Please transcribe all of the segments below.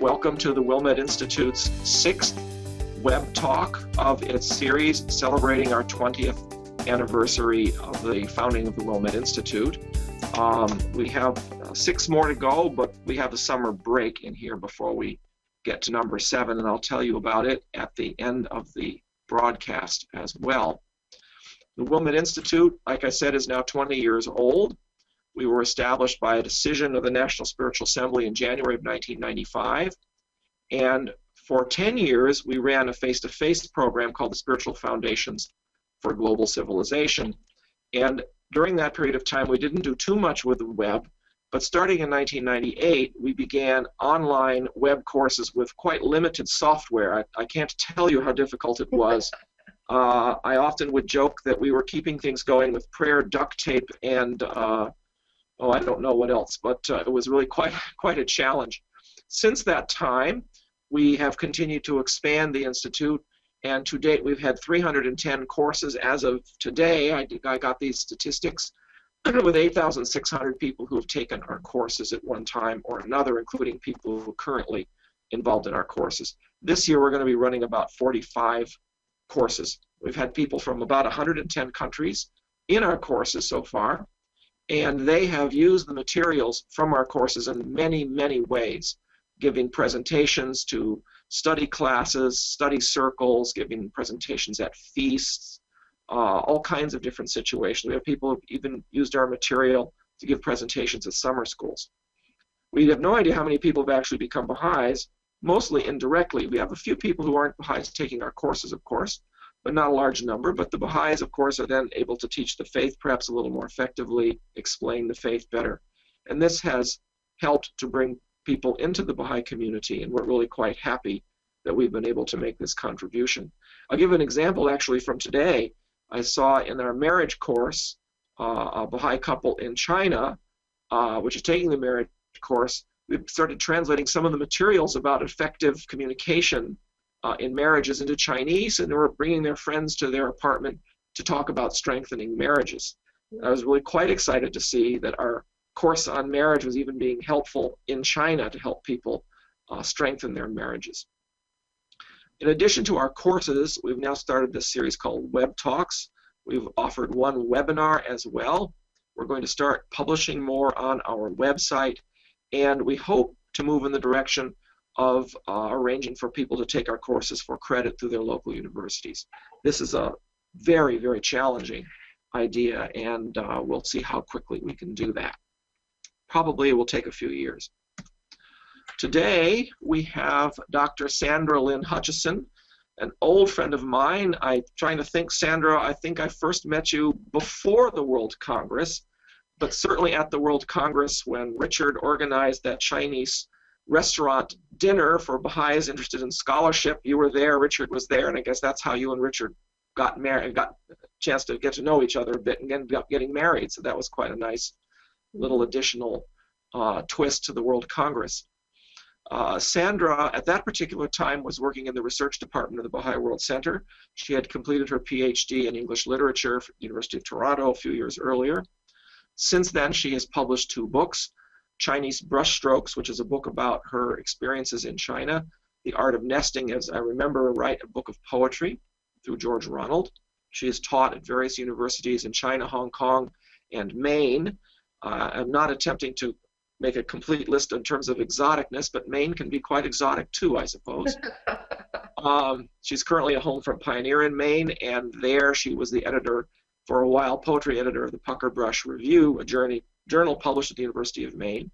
Welcome to the Wilmette Institute's 6th web talk of its series celebrating our 20th anniversary of the founding of the Wilmette Institute. We have 6 more to go, but we have a summer break in here before we get to number 7, and I'll tell you about it at the end of the broadcast as well. The Wilmette Institute, like I said, is now 20 years old. We were established by a decision of the National Spiritual Assembly in January of 1995, and for 10 years we ran a face-to-face program called the Spiritual Foundations for Global Civilization. And during that period of time we didn't do too much with the web, but starting in 1998 we began online web courses with quite limited software. I can't tell you how difficult it was. I often would joke that we were keeping things going with prayer, duct tape, and I don't know what else, but it was really quite a challenge. Since that time, we have continued to expand the Institute, and to date we've had 310 courses as of today. I got these statistics with 8,600 people who have taken our courses at one time or another, including people who are currently involved in our courses. This year we're going to be running about 45 courses. We've had people from about 110 countries in our courses so far, and they have used the materials from our courses in many, many ways, giving presentations to study classes, study circles, giving presentations at feasts, all kinds of different situations. We have people who've even used our material to give presentations at summer schools. We have no idea how many people have actually become Baha'is, mostly indirectly. We have a few people who aren't Baha'is taking our courses, of course, but not a large number. But the Baha'is, of course, are then able to teach the faith perhaps a little more effectively, explain the faith better. And this has helped to bring people into the Baha'i community, and we're really quite happy that we've been able to make this contribution. I'll give an example actually from today. I saw in our marriage course a Baha'i couple in China, which is taking the marriage course. We started translating some of the materials about effective communication in marriages into Chinese, and they were bringing their friends to their apartment to talk about strengthening marriages. I was really quite excited to see that our course on marriage was even being helpful in China to help people strengthen their marriages. In addition to our courses, we've now started this series called Web Talks. We've offered one webinar as well. We're going to start publishing more on our website, and we hope to move in the direction of arranging for people to take our courses for credit through their local universities. This is a very, very challenging idea, and we'll see how quickly we can do that. Probably it will take a few years. Today we have Dr. Sandra Lynn Hutchison, an old friend of mine. I'm trying to think, Sandra, I think I first met you before the World Congress, but certainly at the World Congress when Richard organized that Chinese restaurant dinner for Baha'is interested in scholarship. You were there, Richard was there, and I guess that's how you and Richard got married, got a chance to get to know each other a bit and ended up getting married. So that was quite a nice little additional twist to the World Congress. Sandra, at that particular time, was working in the research department of the Baha'i World Center. She had completed her PhD in English literature from the University of Toronto a few years earlier. Since then, she has published 2 books, Chinese Brushstrokes, which is a book about her experiences in China, The Art of Nesting, as I remember, a book of poetry through George Ronald. She has taught at various universities in China, Hong Kong, and Maine. I'm not attempting to make a complete list in terms of exoticness, but Maine can be quite exotic too, I suppose. She's currently a home from Pioneer in Maine, and there she was the editor for a while, poetry editor of the Pucker Brush Review, a journal published at the University of Maine.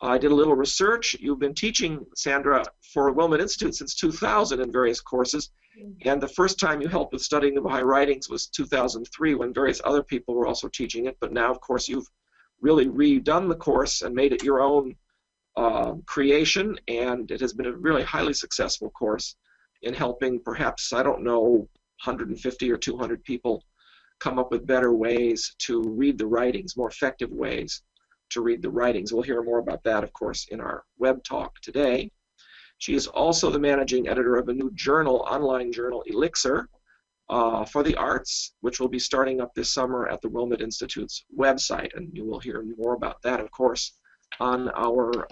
I did a little research. You've been teaching, Sandra, for Wilmette Institute since 2000 in various courses, and the first time you helped with studying the Baha'i writings was 2003 when various other people were also teaching it, but now, of course, you've really redone the course and made it your own creation, and it has been a really highly successful course in helping perhaps, I don't know, 150 or 200 people come up with better ways to read the writings, more effective ways to read the writings. We'll hear more about that, of course, in our web talk today. She is also the managing editor of a new journal, online journal, Elixir, for the arts, which will be starting up this summer at the Wilmette Institute's website, and you will hear more about that, of course, on our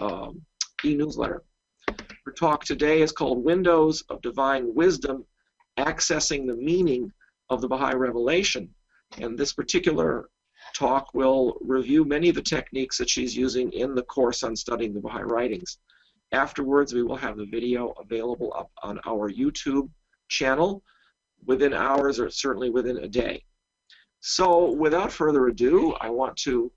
e-newsletter. Our talk today is called Windows of Divine Wisdom, Accessing the Meaning of the Baha'i Revelation. And this particular talk will review many of the techniques that she's using in the course on studying the Baha'i writings. Afterwards, we will have the video available up on our YouTube channel within hours or certainly within a day. So without further ado, I want to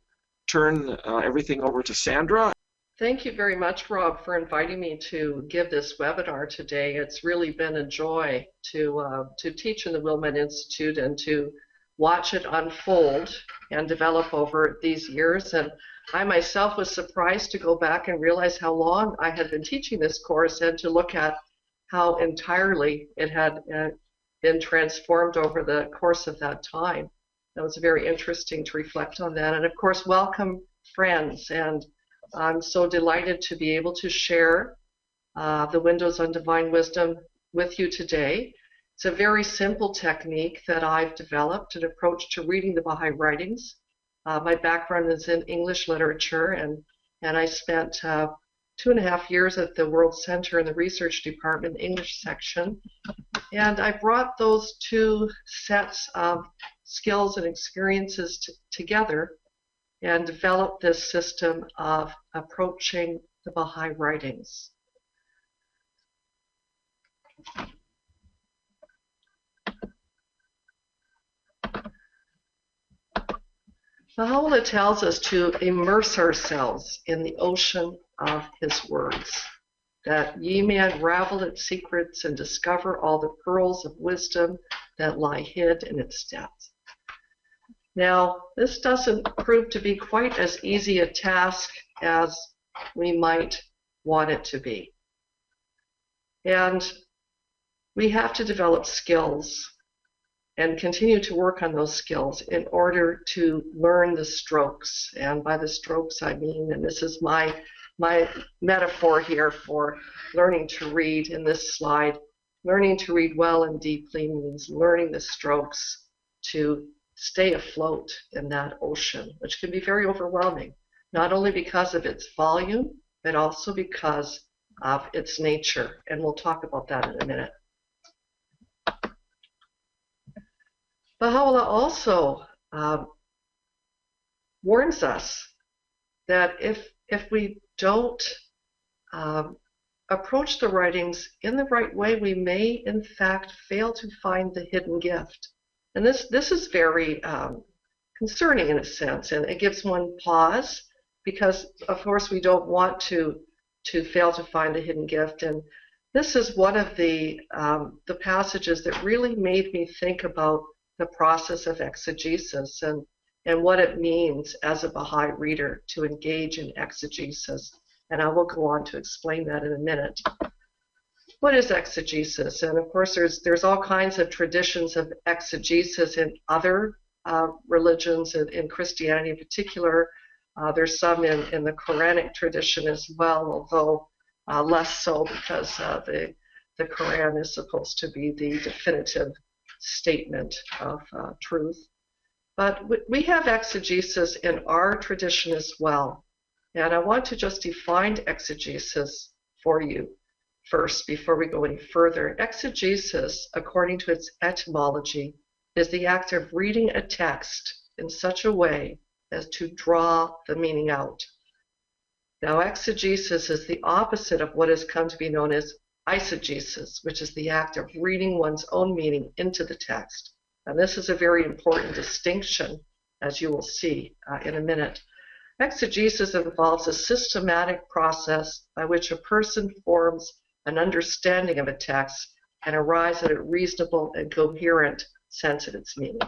turn everything over to Sandra. Thank you very much, Rob, for inviting me to give this webinar today. It's really been a joy to teach in the Wilmette Institute and to watch it unfold and develop over these years. And I myself was surprised to go back and realize how long I had been teaching this course and to look at how entirely it had been transformed over the course of that time. It was very interesting to reflect on that. And of course, welcome friends. And I'm so delighted to be able to share the Windows on Divine Wisdom with you today. It's a very simple technique that I've developed, an approach to reading the Baha'i writings. My background is in English literature, and I spent 2.5 years at the World Center in the Research Department, English section. And I brought those two sets of skills and experiences together and developed this system of approaching the Baha'i writings. Baha'u'llah tells us to immerse ourselves in the ocean of his words, that ye may unravel its secrets and discover all the pearls of wisdom that lie hid in its depths. Now, this doesn't prove to be quite as easy a task as we might want it to be. And we have to develop skills and continue to work on those skills in order to learn the strokes. And by the strokes, I mean, and this is my metaphor here for learning to read in this slide, learning to read well and deeply means learning the strokes to stay afloat in that ocean, which can be very overwhelming, not only because of its volume, but also because of its nature. And we'll talk about that in a minute. Baha'u'llah also warns us that if we don't approach the writings in the right way, we may in fact fail to find the hidden gift. And this is very concerning in a sense, and it gives one pause because, of course, we don't want to fail to find the hidden gift. And this is one of the passages that really made me think about the process of exegesis and what it means as a Baha'i reader to engage in exegesis. And I will go on to explain that in a minute. What is exegesis? And of course, there's all kinds of traditions of exegesis in other religions, in Christianity in particular. There's some in the Quranic tradition as well, although less so because the Quran is supposed to be the definitive statement of truth. But we have exegesis in our tradition as well. And I want to just define exegesis for you first before we go any further. Exegesis, according to its etymology, is the act of reading a text in such a way as to draw the meaning out. Now, exegesis is the opposite of what has come to be known as eisegesis, which is the act of reading one's own meaning into the text. And this is a very important distinction, as you will see in a minute. Exegesis involves a systematic process by which a person forms an understanding of a text and arrives at a reasonable and coherent sense of its meaning.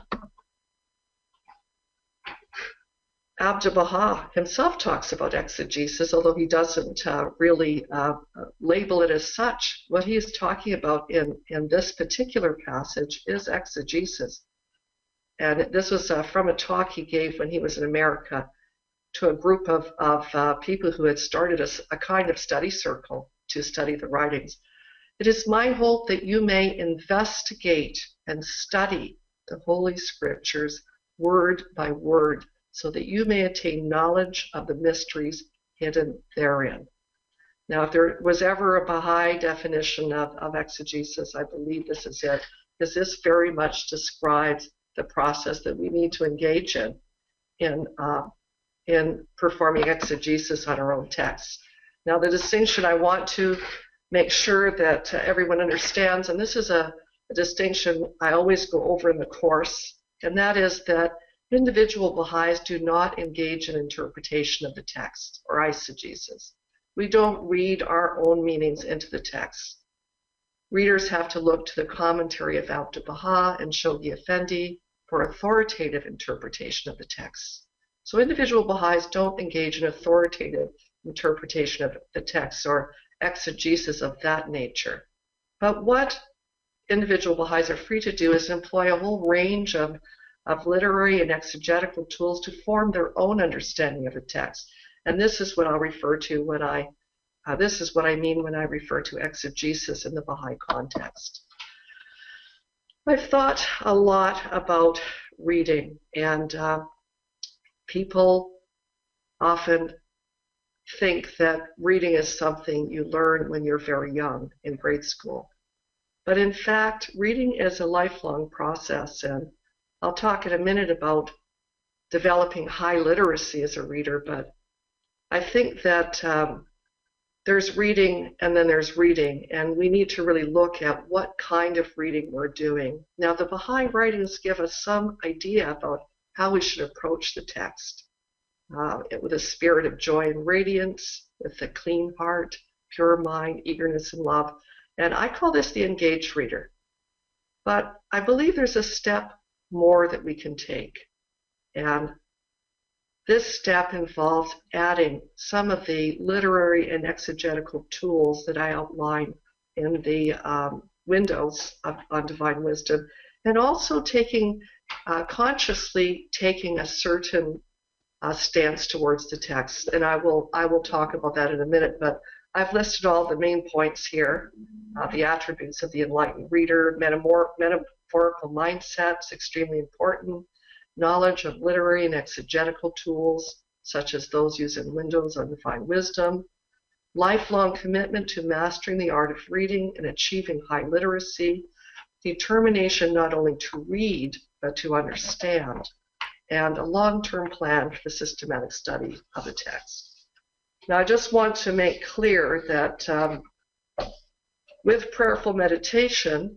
Abdu'l-Baha himself talks about exegesis, although he doesn't really label it as such. What he is talking about in this particular passage is exegesis. And this was from a talk he gave when he was in America to a group of people who had started a kind of study circle to study the writings. It is my hope that you may investigate and study the Holy Scriptures word by word, so that you may attain knowledge of the mysteries hidden therein. Now, if there was ever a Baha'i definition of exegesis, I believe this is it, because this very much describes the process that we need to engage in performing exegesis on our own texts. Now, the distinction I want to make sure that everyone understands, and this is a distinction I always go over in the course, and that is that individual Baha'is do not engage in interpretation of the text or eisegesis. We don't read our own meanings into the text. Readers have to look to the commentary of Abdu'l-Baha and Shoghi Effendi for authoritative interpretation of the text. So individual Baha'is don't engage in authoritative interpretation of the text or exegesis of that nature. But what individual Baha'is are free to do is employ a whole range of literary and exegetical tools to form their own understanding of the text. And this is what I'll refer to when this is what I mean when I refer to exegesis in the Baha'i context. I've thought a lot about reading, and people often think that reading is something you learn when you're very young in grade school. But in fact, reading is a lifelong process, and I'll talk in a minute about developing high literacy as a reader, but I think that there's reading and then there's reading, and we need to really look at what kind of reading we're doing. Now, the Baha'i writings give us some idea about how we should approach the text with a spirit of joy and radiance, with a clean heart, pure mind, eagerness and love. And I call this the engaged reader. But I believe there's a step more that we can take. And this step involves adding some of the literary and exegetical tools that I outline in the windows on Divine Wisdom, and also consciously taking a certain stance towards the text. And I will talk about that in a minute, but I've listed all the main points here. The attributes of the enlightened reader, metaphorical mindsets, extremely important. Knowledge of literary and exegetical tools, such as those used in Windows on Divine Wisdom. Lifelong commitment to mastering the art of reading and achieving high literacy. Determination not only to read, but to understand. And a long-term plan for the systematic study of the text. Now, I just want to make clear that with prayerful meditation,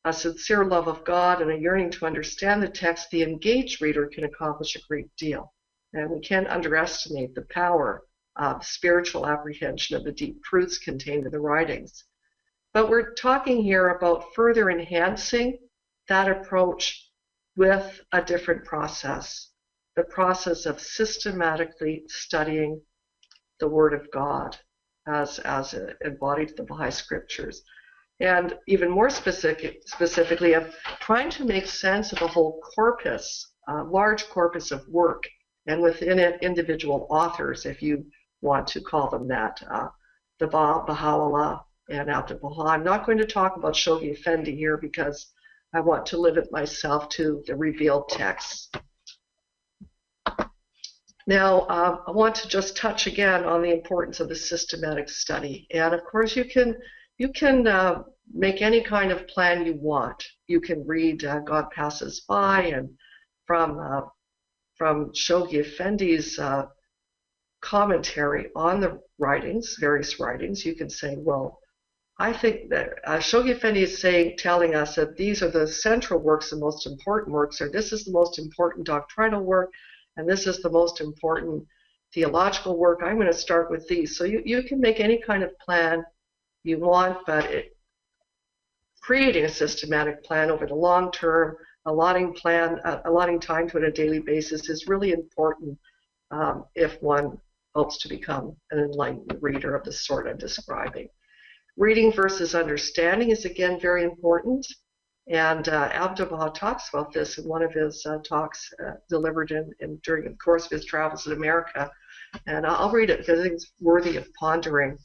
a sincere love of God, and a yearning to understand the text, the engaged reader can accomplish a great deal. And we can't underestimate the power of spiritual apprehension of the deep truths contained in the writings. But we're talking here about further enhancing that approach with a different process, the process of systematically studying the Word of God as embodied in the Baha'i scriptures. And even more specifically, of trying to make sense of the whole corpus, large corpus of work, and within it, individual authors, if you want to call them that, the Baha'u'llah and Abdu'l-Baha. I'm not going to talk about Shoghi Effendi here because I want to limit myself to the revealed texts. Now, I want to just touch again on the importance of the systematic study. And of course, you can make any kind of plan you want. You can read God Passes By, and from Shoghi Effendi's commentary on the writings, various writings, you can say, well, I think that Shoghi Effendi is telling us that these are the central works, the most important works, or this is the most important doctrinal work, and this is the most important theological work. I'm going to start with these. So you can make any kind of plan you want, but creating a systematic plan over the long term, allotting time to it on a daily basis is really important if one hopes to become an enlightened reader of the sort I'm describing. Reading versus understanding is again very important, and Abdu'l-Baha talks about this in one of his talks delivered during the course of his travels in America, and I'll read it because I think it's worthy of pondering.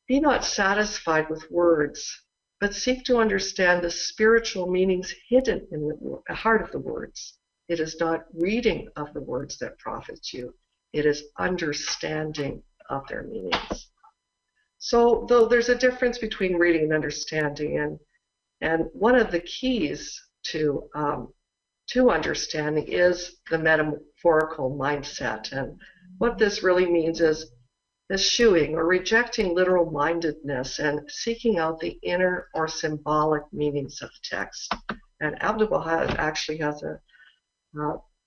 Be not satisfied with words, but seek to understand the spiritual meanings hidden in the heart of the words. It is not reading of the words that profits you. It is understanding of their meanings. So though there's a difference between reading and understanding, and one of the keys to understanding is the metaphorical mindset. And what this really means is eschewing or rejecting literal mindedness and seeking out the inner or symbolic meanings of the text. And Abdu'l-Baha actually has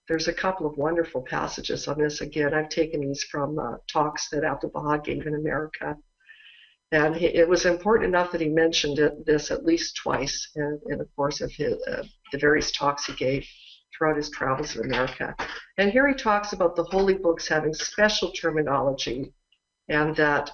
there's a couple of wonderful passages on this. Again, I've taken these from talks that Abdu'l-Baha gave in America. And it was important enough that he mentioned this at least twice in the course of the various talks he gave throughout his travels in America. And here he talks about the holy books having special terminology, and that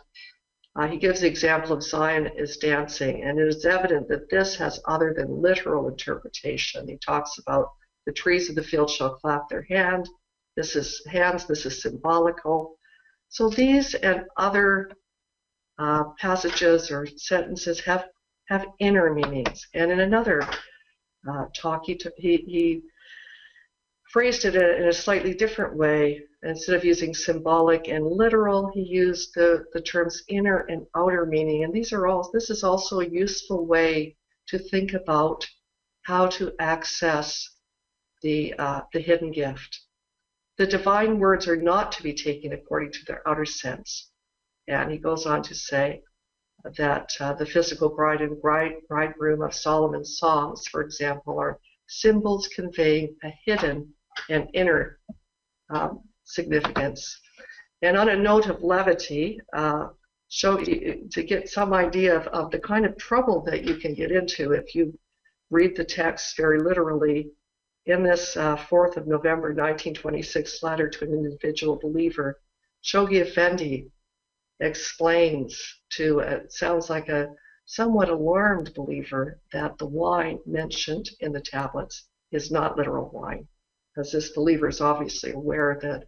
he gives the example of Zion is dancing, and it is evident that this has other than literal interpretation. He talks about the trees of the field shall clap their hands. This is symbolical. So these and other passages or sentences have inner meanings. And in another talk, he phrased it in a slightly different way. Instead of using symbolic and literal, he used the terms inner and outer meaning. And this is also a useful way to think about how to access the hidden gift. The divine words are not to be taken according to their outer sense. And he goes on to say that the physical bride and bridegroom of Solomon's songs, for example, are symbols conveying a hidden and inner significance. And on a note of levity, to get some idea of the kind of trouble that you can get into if you read the text very literally, in this 4th of November 1926 letter to an individual believer, Shoghi Effendi explains to, it sounds like a somewhat alarmed believer, that the wine mentioned in the tablets is not literal wine, because this believer is obviously aware that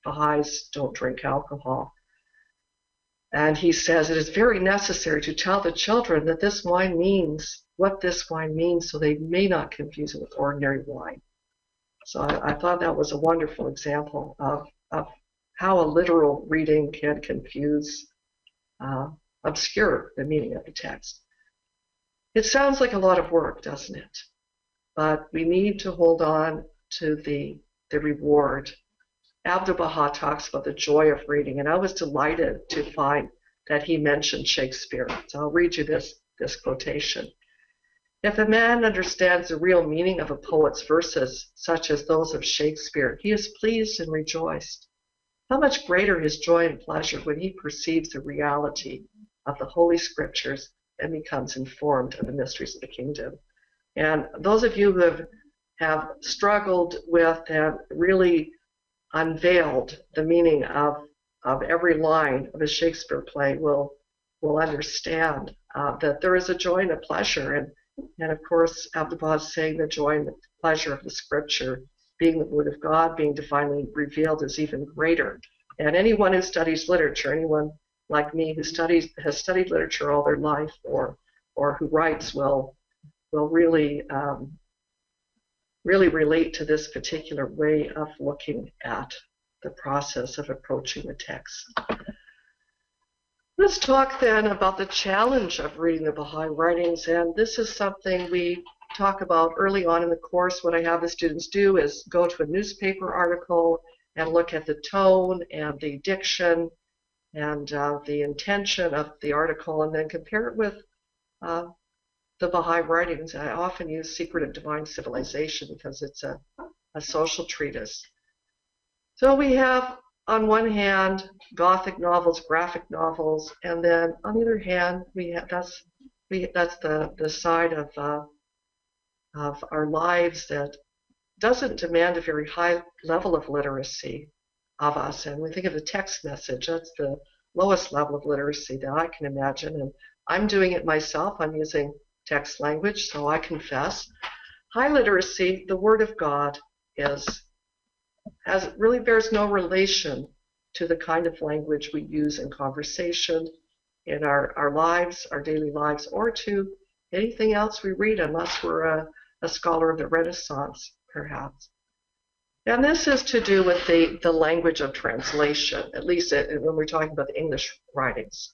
Baha'is don't drink alcohol. And he says it is very necessary to tell the children that this wine means what this wine means, so they may not confuse it with ordinary wine. So I thought that was a wonderful example of how a literal reading can obscure the meaning of the text. It sounds like a lot of work, doesn't it? But we need to hold on to the reward. Abdu'l-Baha talks about the joy of reading, and I was delighted to find that he mentioned Shakespeare. So I'll read you this quotation. If a man understands the real meaning of a poet's verses, such as those of Shakespeare, he is pleased and rejoiced. How much greater his joy and pleasure when he perceives the reality of the Holy Scriptures and becomes informed of the mysteries of the kingdom. And those of you who have struggled with and really unveiled the meaning of every line of a Shakespeare play will understand that there is a joy and a pleasure. And of course, Abdu'l-Baha is saying the joy and the pleasure of the Scripture, being the Word of God, being divinely revealed, is even greater. And anyone who studies literature, anyone like me who has studied literature all their life, or who writes, will really relate to this particular way of looking at the process of approaching the text. Let's talk then about the challenge of reading the Baha'i writings, and this is something we talk about early on in the course. What I have the students do is go to a newspaper article and look at the tone and the diction and the intention of the article, and then compare it with the Baha'i writings. I often use Secret of Divine Civilization because it's a social treatise. So we have, on one hand, Gothic novels, graphic novels, and then on the other hand, that's the side of our lives that doesn't demand a very high level of literacy of us. And we think of the text message, that's the lowest level of literacy that I can imagine. And I'm doing it myself. I'm using text language, so I confess. High literacy, the Word of God, really bears no relation to the kind of language we use in conversation, in our lives, our daily lives, or to anything else we read, unless we're a scholar of the Renaissance, perhaps. And this is to do with the language of translation, at least when we're talking about the English writings.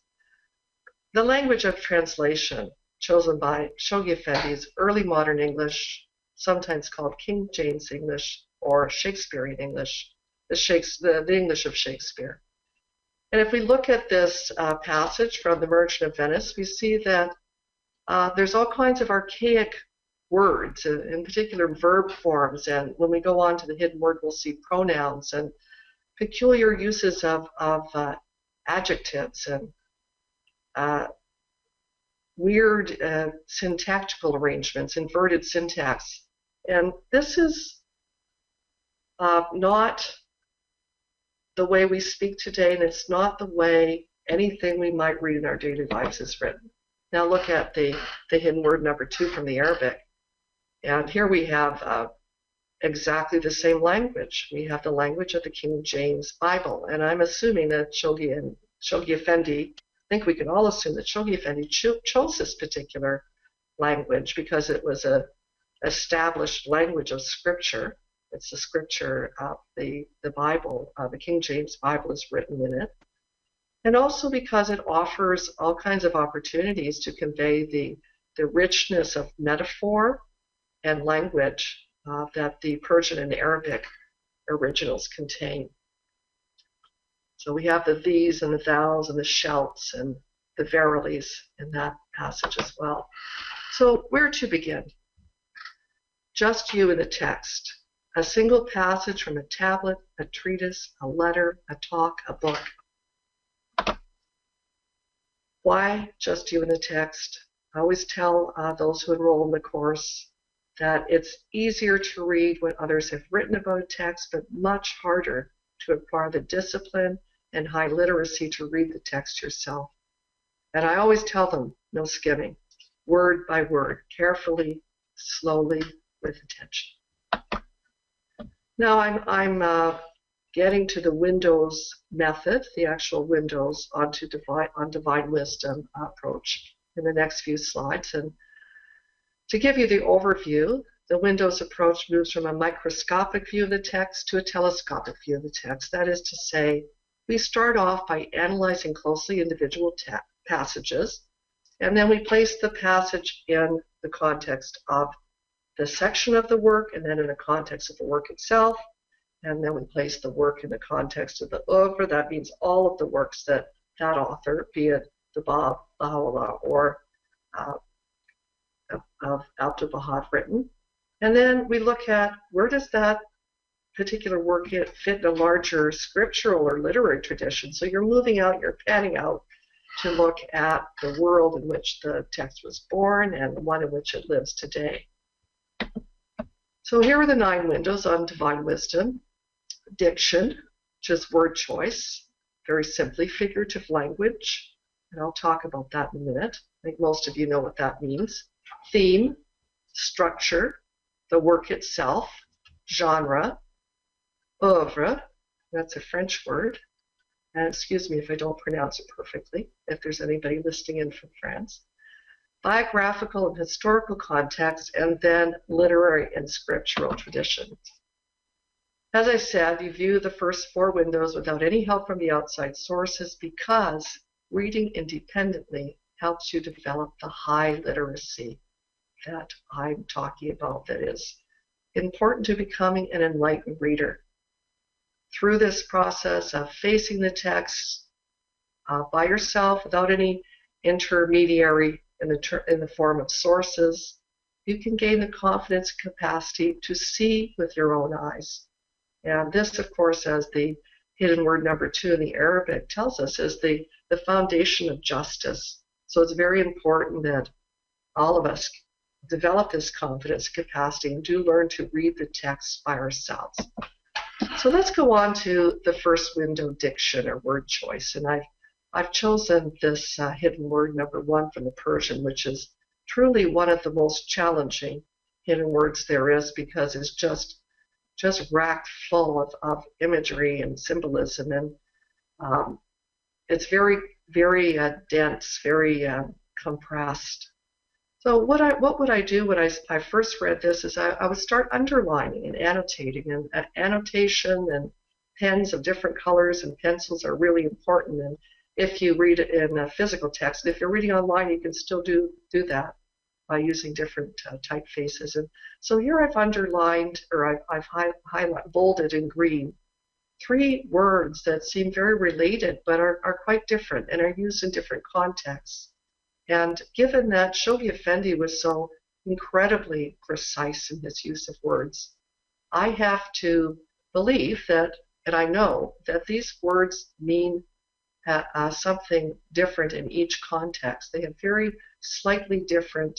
The language of translation chosen by Shoghi Effendi is early modern English, sometimes called King James English or Shakespearean English, the English of Shakespeare. And if we look at this passage from The Merchant of Venice, we see that there's all kinds of archaic words, in particular verb forms, and when we go on to the hidden word, we'll see pronouns and peculiar uses of adjectives and weird syntactical arrangements, inverted syntax. And this is not the way we speak today, and it's not the way anything we might read in our daily lives is written. Now look at the hidden word number 2 from the Arabic. And here we have exactly the same language. We have the language of the King James Bible. And I'm assuming that Shoghi Effendi, I think we can all assume that Shoghi Effendi chose this particular language because it was an established language of scripture. It's the scripture of the Bible. The King James Bible is written in it. And also because it offers all kinds of opportunities to convey the richness of metaphor and language that the Persian and Arabic originals contain. So we have the these and the thous and the shouts and the verilies in that passage as well. So where to begin? Just you in the text. A single passage from a tablet, a treatise, a letter, a talk, a book. Why just you in the text? I always tell those who enroll in the course that it's easier to read what others have written about a text, but much harder to acquire the discipline and high literacy to read the text yourself. And I always tell them, no skimming, word by word, carefully, slowly, with attention. Now I'm getting to the Windows method, the actual Windows on Divine Wisdom approach in the next few slides. And to give you the overview, the Windows approach moves from a microscopic view of the text to a telescopic view of the text. That is to say, we start off by analyzing closely individual passages, and then we place the passage in the context of the section of the work, and then in the context of the work itself, and then we place the work in the context of the oeuvre. That means all of the works that author, be it the Bab, Baha'u'llah, or of Abdu'l-Baha written. And then we look at where does that particular work fit in a larger scriptural or literary tradition. So you're moving out, you're panning out to look at the world in which the text was born and the one in which it lives today. So here are the 9 windows on Divine Wisdom. Diction, which is word choice, very simply figurative language, and I'll talk about that in a minute. I think most of you know what that means. Theme, structure, the work itself, genre, oeuvre, that's a French word, and excuse me if I don't pronounce it perfectly, if there's anybody listening in from France, biographical and historical context, and then literary and scriptural tradition. As I said, you view the first 4 windows without any help from the outside sources because reading independently helps you develop the high literacy that I'm talking about that is important to becoming an enlightened reader. Through this process of facing the text by yourself without any intermediary in the form of sources, you can gain the confidence and capacity to see with your own eyes. And this, of course, as the hidden word number 2 in the Arabic tells us, is the foundation of justice. So it's very important that all of us develop this confidence and capacity and do learn to read the text by ourselves. So let's go on to the first window, diction or word choice. And I've chosen this hidden word number 1 from the Persian, which is truly one of the most challenging hidden words there is because it's just racked full of imagery and symbolism, and it's very, very dense, very compressed. So what would I do when I first read this is I would start underlining and annotating, and annotation and pens of different colors and pencils are really important, if you read it in a physical text. If you're reading online, you can still do that by using different typefaces. And so here I've underlined, or I've highlighted, bolded in green, 3 words that seem very related but are quite different and are used in different contexts. And given that Shoghi Effendi was so incredibly precise in his use of words, I have to believe that, and I know that these words mean something different in each context. They have very slightly different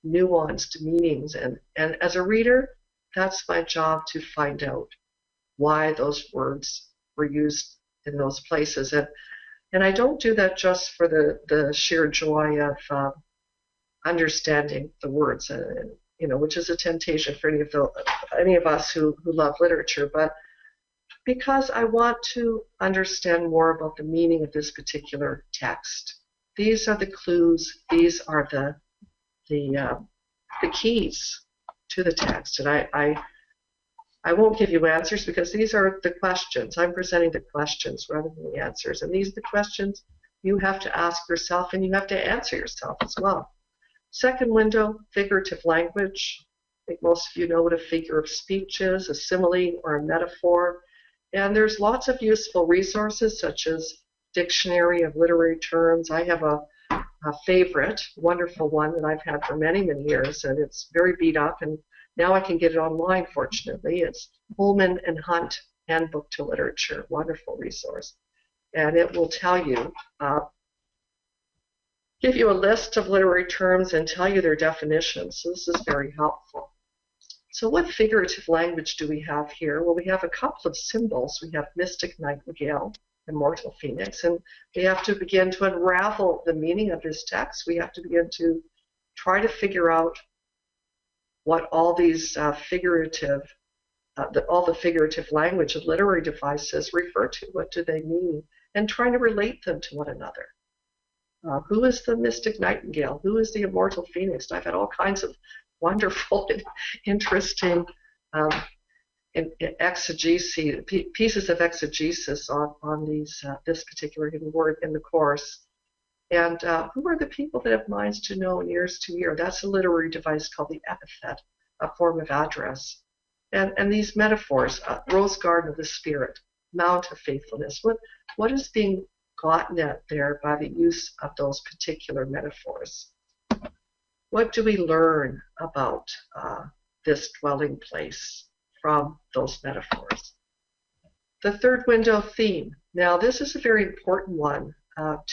nuanced meanings. And as a reader, that's my job to find out why those words were used in those places. And I don't do that just for the sheer joy of understanding the words, which is a temptation for any of us who love literature, but because I want to understand more about the meaning of this particular text. These are the clues. These are the keys to the text. And I won't give you answers because these are the questions. I'm presenting the questions rather than the answers. And these are the questions you have to ask yourself and you have to answer yourself as well. Second window, figurative language. I think most of you know what a figure of speech is, a simile or a metaphor. And there's lots of useful resources such as Dictionary of Literary Terms. I have a favorite, wonderful one that I've had for many, many years, and it's very beat up, and now I can get it online, fortunately. It's Holman and Hunt Handbook to Literature, wonderful resource. And it will tell you, give you a list of literary terms and tell you their definitions. So this is very helpful. So what figurative language do we have here? Well, we have a couple of symbols. We have mystic nightingale, immortal phoenix, and we have to begin to unravel the meaning of this text. We have to begin to try to figure out what all these all the figurative language of literary devices refer to. What do they mean? And trying to relate them to one another. Who is the mystic nightingale? Who is the immortal phoenix? I've had all kinds of wonderful and interesting exegesis, pieces of exegesis on this particular hidden word in the course. And who are the people that have minds to know and ears to hear? That's a literary device called the epithet, a form of address. And these metaphors, rose garden of the spirit, mount of faithfulness, what is being gotten at there by the use of those particular metaphors? What do we learn about this dwelling place from those metaphors? The third window, theme. Now, this is a very important one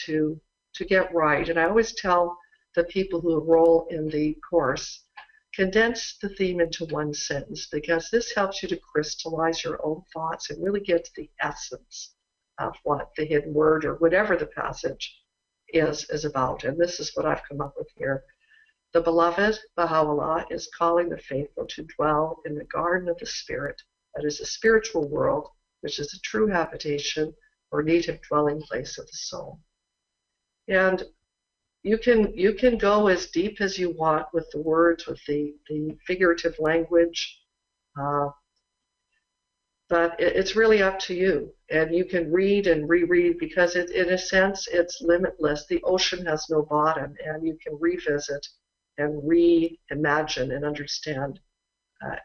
to get right. And I always tell the people who enroll in the course, condense the theme into one sentence, because this helps you to crystallize your own thoughts and really get to the essence of what the hidden word or whatever the passage is about. And this is what I've come up with here. The beloved Baha'u'llah is calling the faithful to dwell in the garden of the spirit, that is a spiritual world, which is a true habitation or native dwelling place of the soul. And you can go as deep as you want with the words, with the figurative language, but it's really up to you. And you can read and reread because in a sense it's limitless. The ocean has no bottom, and you can revisit and reimagine and understand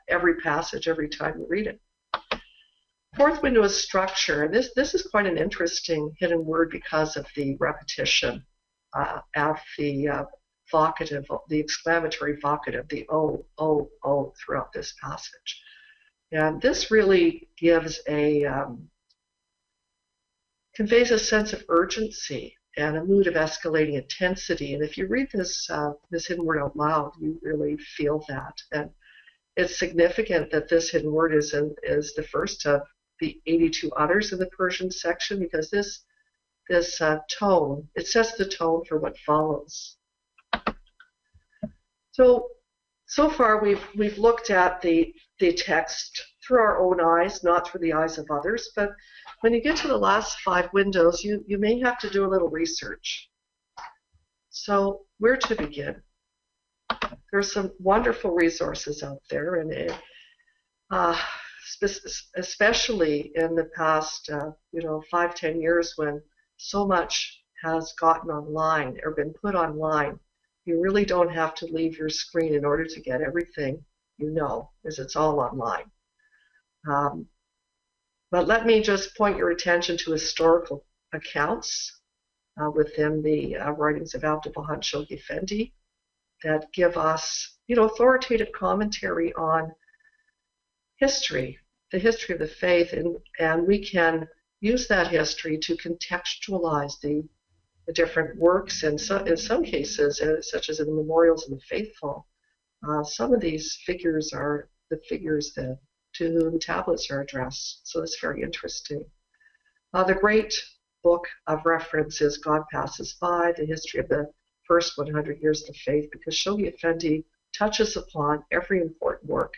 every passage every time you read it. Fourth window is structure. And this is quite an interesting hidden word because of the repetition of the vocative, the exclamatory vocative, the oh throughout this passage. And this really gives conveys a sense of urgency and a mood of escalating intensity. And if you read this hidden word out loud, you really feel that. And it's significant that this hidden word is the first of the 82 others in the Persian section, because this tone, it sets the tone for what follows. So far we've looked at the text through our own eyes, not through the eyes of others, but when you get to the last 5 windows, you may have to do a little research. So where to begin? There's some wonderful resources out there, and especially in the past 5-10 years, when so much has gotten online or been put online. You really don't have to leave your screen in order to get everything you know, as it's all online. But let me just point your attention to historical accounts within the writings of Abdu'l-Baha and Shoghi Effendi that give us, authoritative commentary on history, the history of the faith, and we can use that history to contextualize the different works, and in some cases, such as in the Memorials of the Faithful, some of these figures are the figures to whom tablets are addressed. So it's very interesting. The great book of reference is God Passes By, the history of the first 100 years of the faith, because Shoghi Effendi touches upon every important work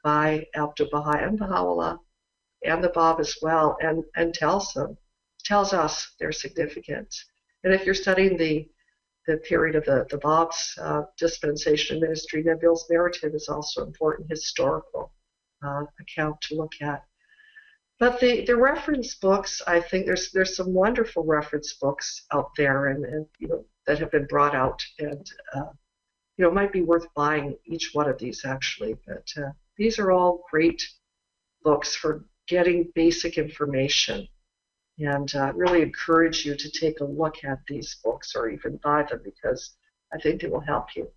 by Abdu'l-Baha and Baha'u'llah and the Bab as well, and tells us their significance. And if you're studying the period of the Bab's dispensation ministry, Nabil's narrative is also important historical account to look at. But the reference books, I think there's some wonderful reference books out there, and that have been brought out, and it might be worth buying each one of these actually. But these are all great books for getting basic information, and really encourage you to take a look at these books or even buy them, because I think they will help you.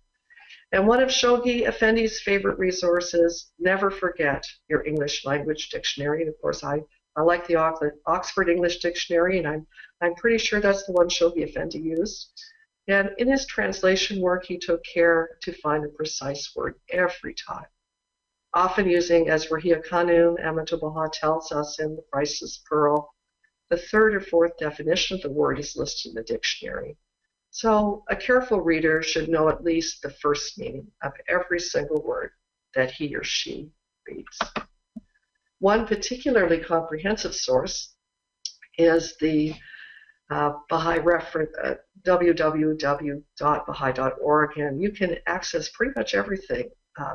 And one of Shoghi Effendi's favorite resources, never forget your English language dictionary. And of course, I like the Oxford English Dictionary, and I'm pretty sure that's the one Shoghi Effendi used. And in his translation work, he took care to find the precise word every time, often using, as Rahia Khanum Abdu'l-Baha tells us in The Priceless Pearl, the third or fourth definition of the word is listed in the dictionary. So a careful reader should know at least the first meaning of every single word that he or she reads. One particularly comprehensive source is the Baha'i reference, www.baha'i.org, and you can access pretty much everything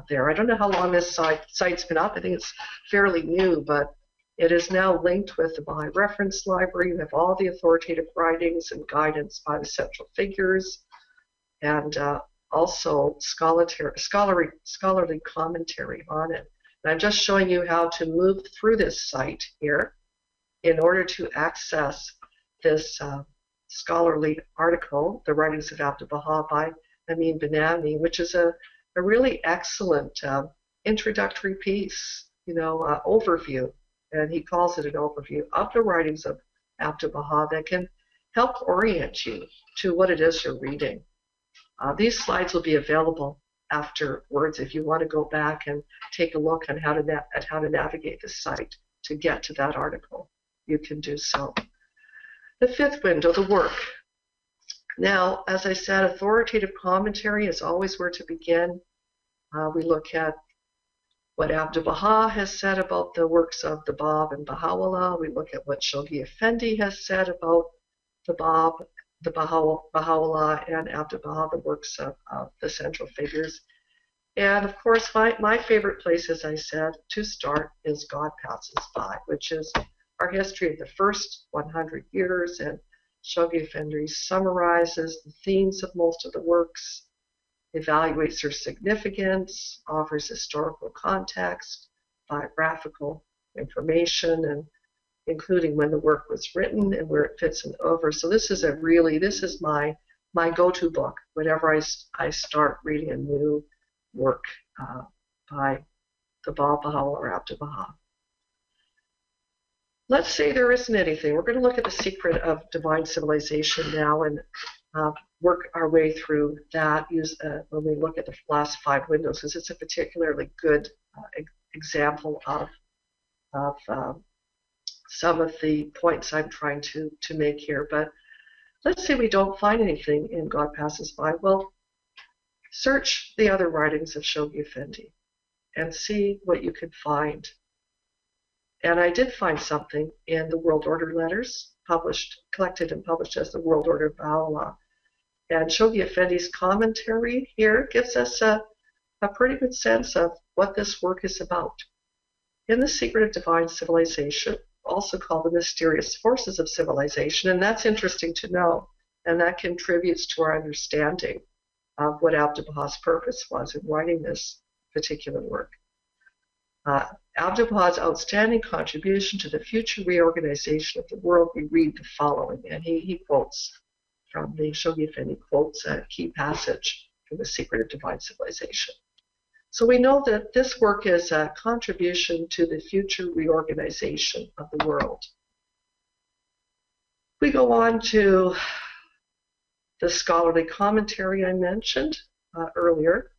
there. I don't know how long this site's been up. I think it's fairly new, but it is now linked with the Baha'i Reference Library. You have all the authoritative writings and guidance by the central figures, and also scholarly commentary on it. And I'm just showing you how to move through this site here in order to access this scholarly article, The Writings of Abdu'l-Baha by Amin Banani, which is a really excellent introductory piece, overview. And he calls it an overview of the writings of Abdu'l-Baha that can help orient you to what it is you're reading. These slides will be available afterwards if you want to go back and take a look at how to navigate the site to get to that article. You can do so. The fifth window, the work. Now, as I said, authoritative commentary is always where to begin. We look at what Abdu'l-Baha has said about the works of the Bab and Baha'u'llah. We look at what Shoghi Effendi has said about the Bab, the Baha'u'llah, and Abdu'l-Baha, the works of the central figures. And of course, my favorite place, as I said, to start is God Passes By, which is our history of the first 100 years. And Shoghi Effendi summarizes the themes of most of the works, evaluates their significance, offers historical context, biographical information, and including when the work was written and where it fits in over. So this is my go-to book whenever I start reading a new work by the Bab, Baha'u'llah, or Abdu'l-Baha. Let's say there isn't anything. We're going to look at the secret of divine civilization now and work our way through that when we look at the last 5 windows, because it's a particularly good example of some of the points I'm trying to make here. But let's say we don't find anything in God Passes By. Well, search the other writings of Shoghi Effendi and see what you can find. And I did find something in the World Order letters, collected and published as the World Order of Baha'u'llah. And Shoghi Effendi's commentary here gives us a pretty good sense of what this work is about. In The Secret of Divine Civilization, also called the mysterious forces of civilization, and that's interesting to know, and that contributes to our understanding of what Abdu'l-Baha's purpose was in writing this particular work. Abdu'l-Baha's outstanding contribution to the future reorganization of the world, we read the following, and he quotes from the Shoghi Effendi, quotes a key passage from The Secret of Divine Civilization. So we know that this work is a contribution to the future reorganization of the world. We go on to the scholarly commentary I mentioned earlier,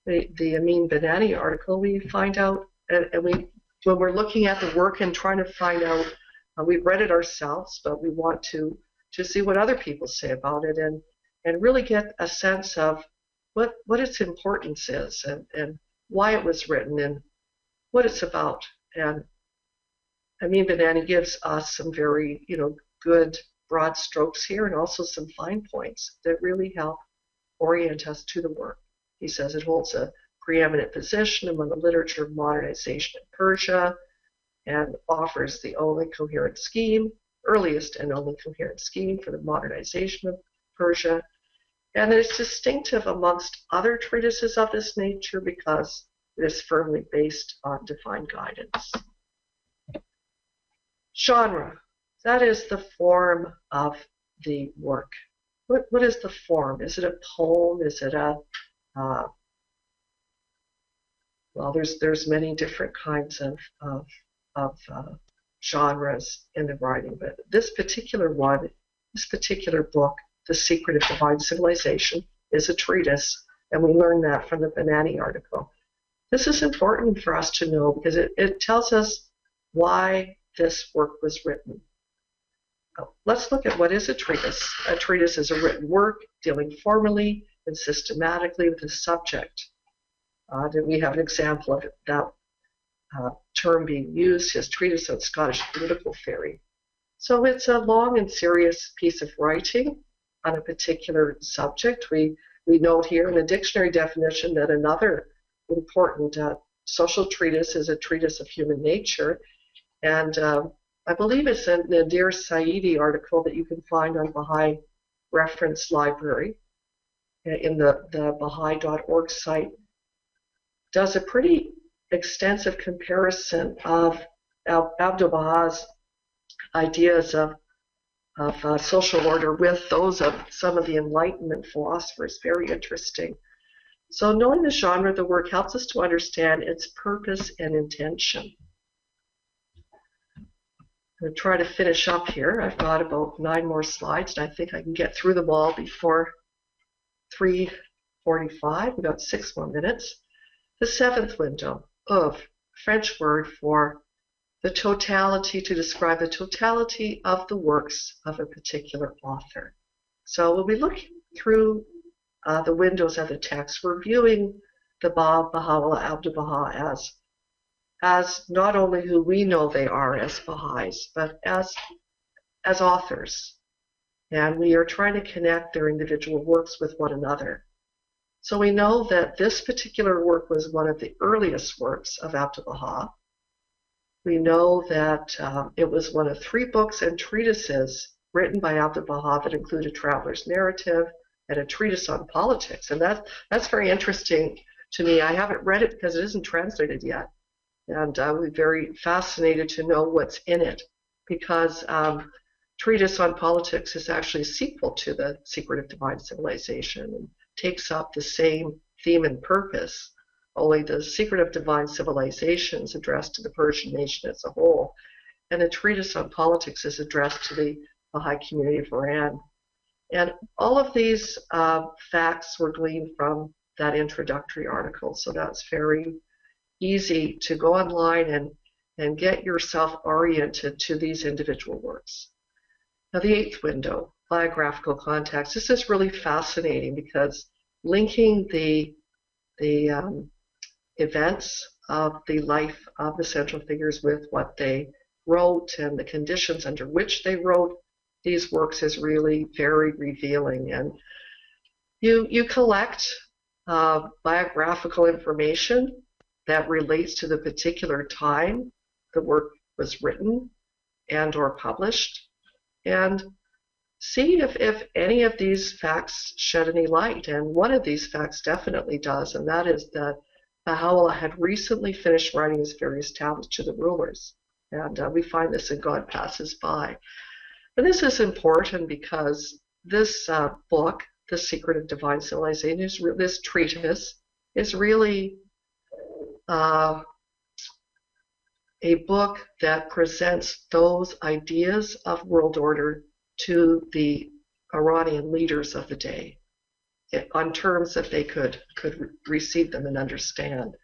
the Amin Banani article. We find out, and when we're looking at the work and trying to find out, we've read it ourselves, but we want to see what other people say about it and really get a sense of what its importance is and why it was written and what it's about. And Amin Banani gives us some very, good broad strokes here and also some fine points that really help orient us to the work. He says it holds a preeminent position among the literature of modernization in Persia and offers the earliest and only coherent scheme for the modernization of Persia. And it's distinctive amongst other treatises of this nature because it is firmly based on divine guidance. Genre, that is the form of the work. What is the form? Is it a poem? Is it a well, there's many different kinds of genres in the writing, but this particular book, The Secret of Divine Civilization, is a treatise, and we learn that from the Banani article. This is important for us to know because it tells us why this work was written. Let's look at what is a treatise. A treatise is a written work dealing formally and systematically with a subject. Then we have an example of that term being used, his treatise on Scottish political theory. So it's a long and serious piece of writing on a particular subject. We note here in the dictionary definition that another important social treatise is a treatise of human nature. And I believe it's a Nadir Saidi article that you can find on Baha'i Reference Library in the Baha'i.org site. Does a pretty extensive comparison of Abdu'l-Baha's ideas of social order with those of some of the Enlightenment philosophers. Very interesting. So knowing the genre of the work helps us to understand its purpose and intention. I'm going to try to finish up here. I've got about 9 more slides, and I think I can get through them all before 3:45. We've got 6 more minutes. The 7th window, French word for the totality, to describe the totality of the works of a particular author. So we'll be looking through the windows of the text. We're viewing the Bab, Baha'u'llah, Abdu'l-Baha as not only who we know they are as Baha'is, but as authors. And we are trying to connect their individual works with one another. So we know that this particular work was one of the earliest works of Abdu'l-Baha. We know that it was one of 3 books and treatises written by Abdu'l-Baha that include a traveler's narrative and a treatise on politics. And that's very interesting to me. I haven't read it because it isn't translated yet. And I would be very fascinated to know what's in it, because treatise on politics is actually a sequel to The Secret of Divine Civilization and takes up the same theme and purpose. Only The Secret of Divine Civilization is addressed to the Persian nation as a whole, and the treatise on politics is addressed to the Baha'i community of Iran. And all of these facts were gleaned from that introductory article, so that's very easy to go online and get yourself oriented to these individual works. Now, the 8th window, biographical context. This is really fascinating because linking the events of the life of the central figures with what they wrote and the conditions under which they wrote these works is really very revealing. And you collect biographical information that relates to the particular time the work was written and or published, and see if any of these facts shed any light. And one of these facts definitely does, and that is that Baha'u'llah had recently finished writing his various tablets to the rulers. And we find this in God Passes By. And this is important because this book, The Secret of Divine Civilization, this treatise, is really a book that presents those ideas of world order to the Iranian leaders of the day on terms that they could receive them and understand.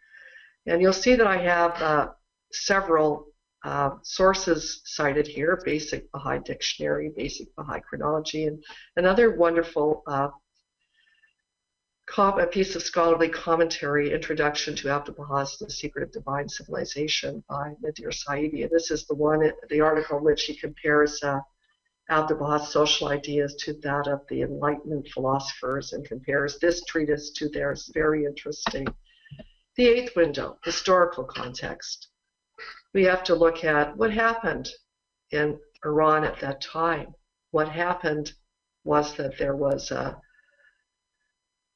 And you'll see that I have several sources cited here: Basic Baha'i Dictionary, Basic Baha'i Chronology, and another wonderful a piece of scholarly commentary, Introduction to Abdu'l-Baha's The Secret of Divine Civilization by Nadir Saidi. And this is the article in which he compares Abdu'l-Baha's social ideas to that of the Enlightenment philosophers and compares this treatise to theirs. Very interesting. The eighth window, historical context. We have to look at what happened in Iran at that time. What happened was that there was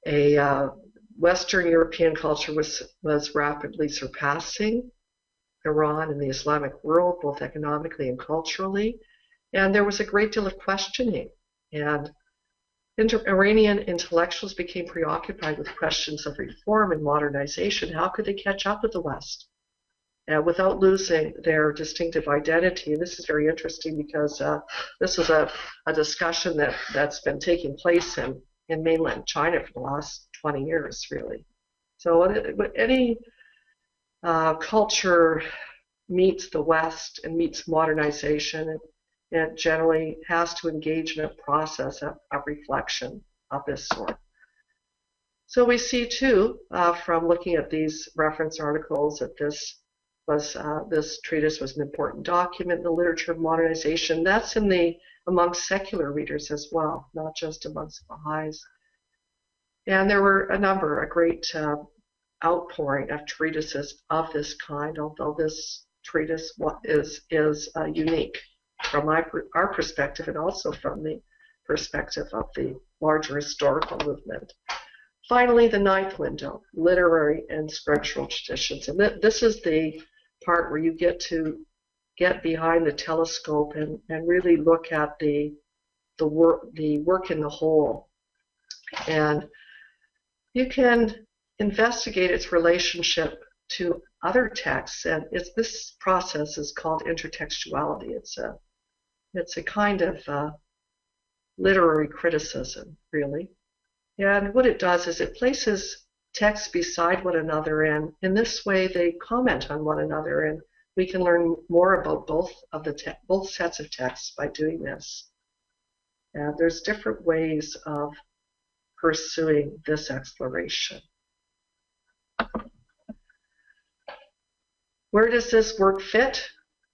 a Western European culture was rapidly surpassing Iran in the Islamic world, both economically and culturally. And there was a great deal of questioning. And Iranian intellectuals became preoccupied with questions of reform and modernization. How could they catch up with the West without losing their distinctive identity? And this is very interesting because this is a discussion that's been taking place in mainland China for the last 20 years, really. So any culture meets the West and meets modernization, it generally has to engage in a process of reflection of this sort. So we see too, from looking at these reference articles, that this treatise was an important document in the literature of modernization. That's amongst secular readers as well, not just amongst Baha'is. And there were a great outpouring of treatises of this kind, although this treatise is unique from our perspective and also from the perspective of the larger historical movement. Finally, the ninth window, literary and scriptural traditions. And this is the part where you get behind the telescope and really look at the work in the whole. And you can investigate its relationship to other texts, and this process is called intertextuality. It's a kind of literary criticism, really. And what it does is it places texts beside one another, and in this way they comment on one another, and we can learn more about both sets of texts by doing this. And there's different ways of pursuing this exploration. Where does this work fit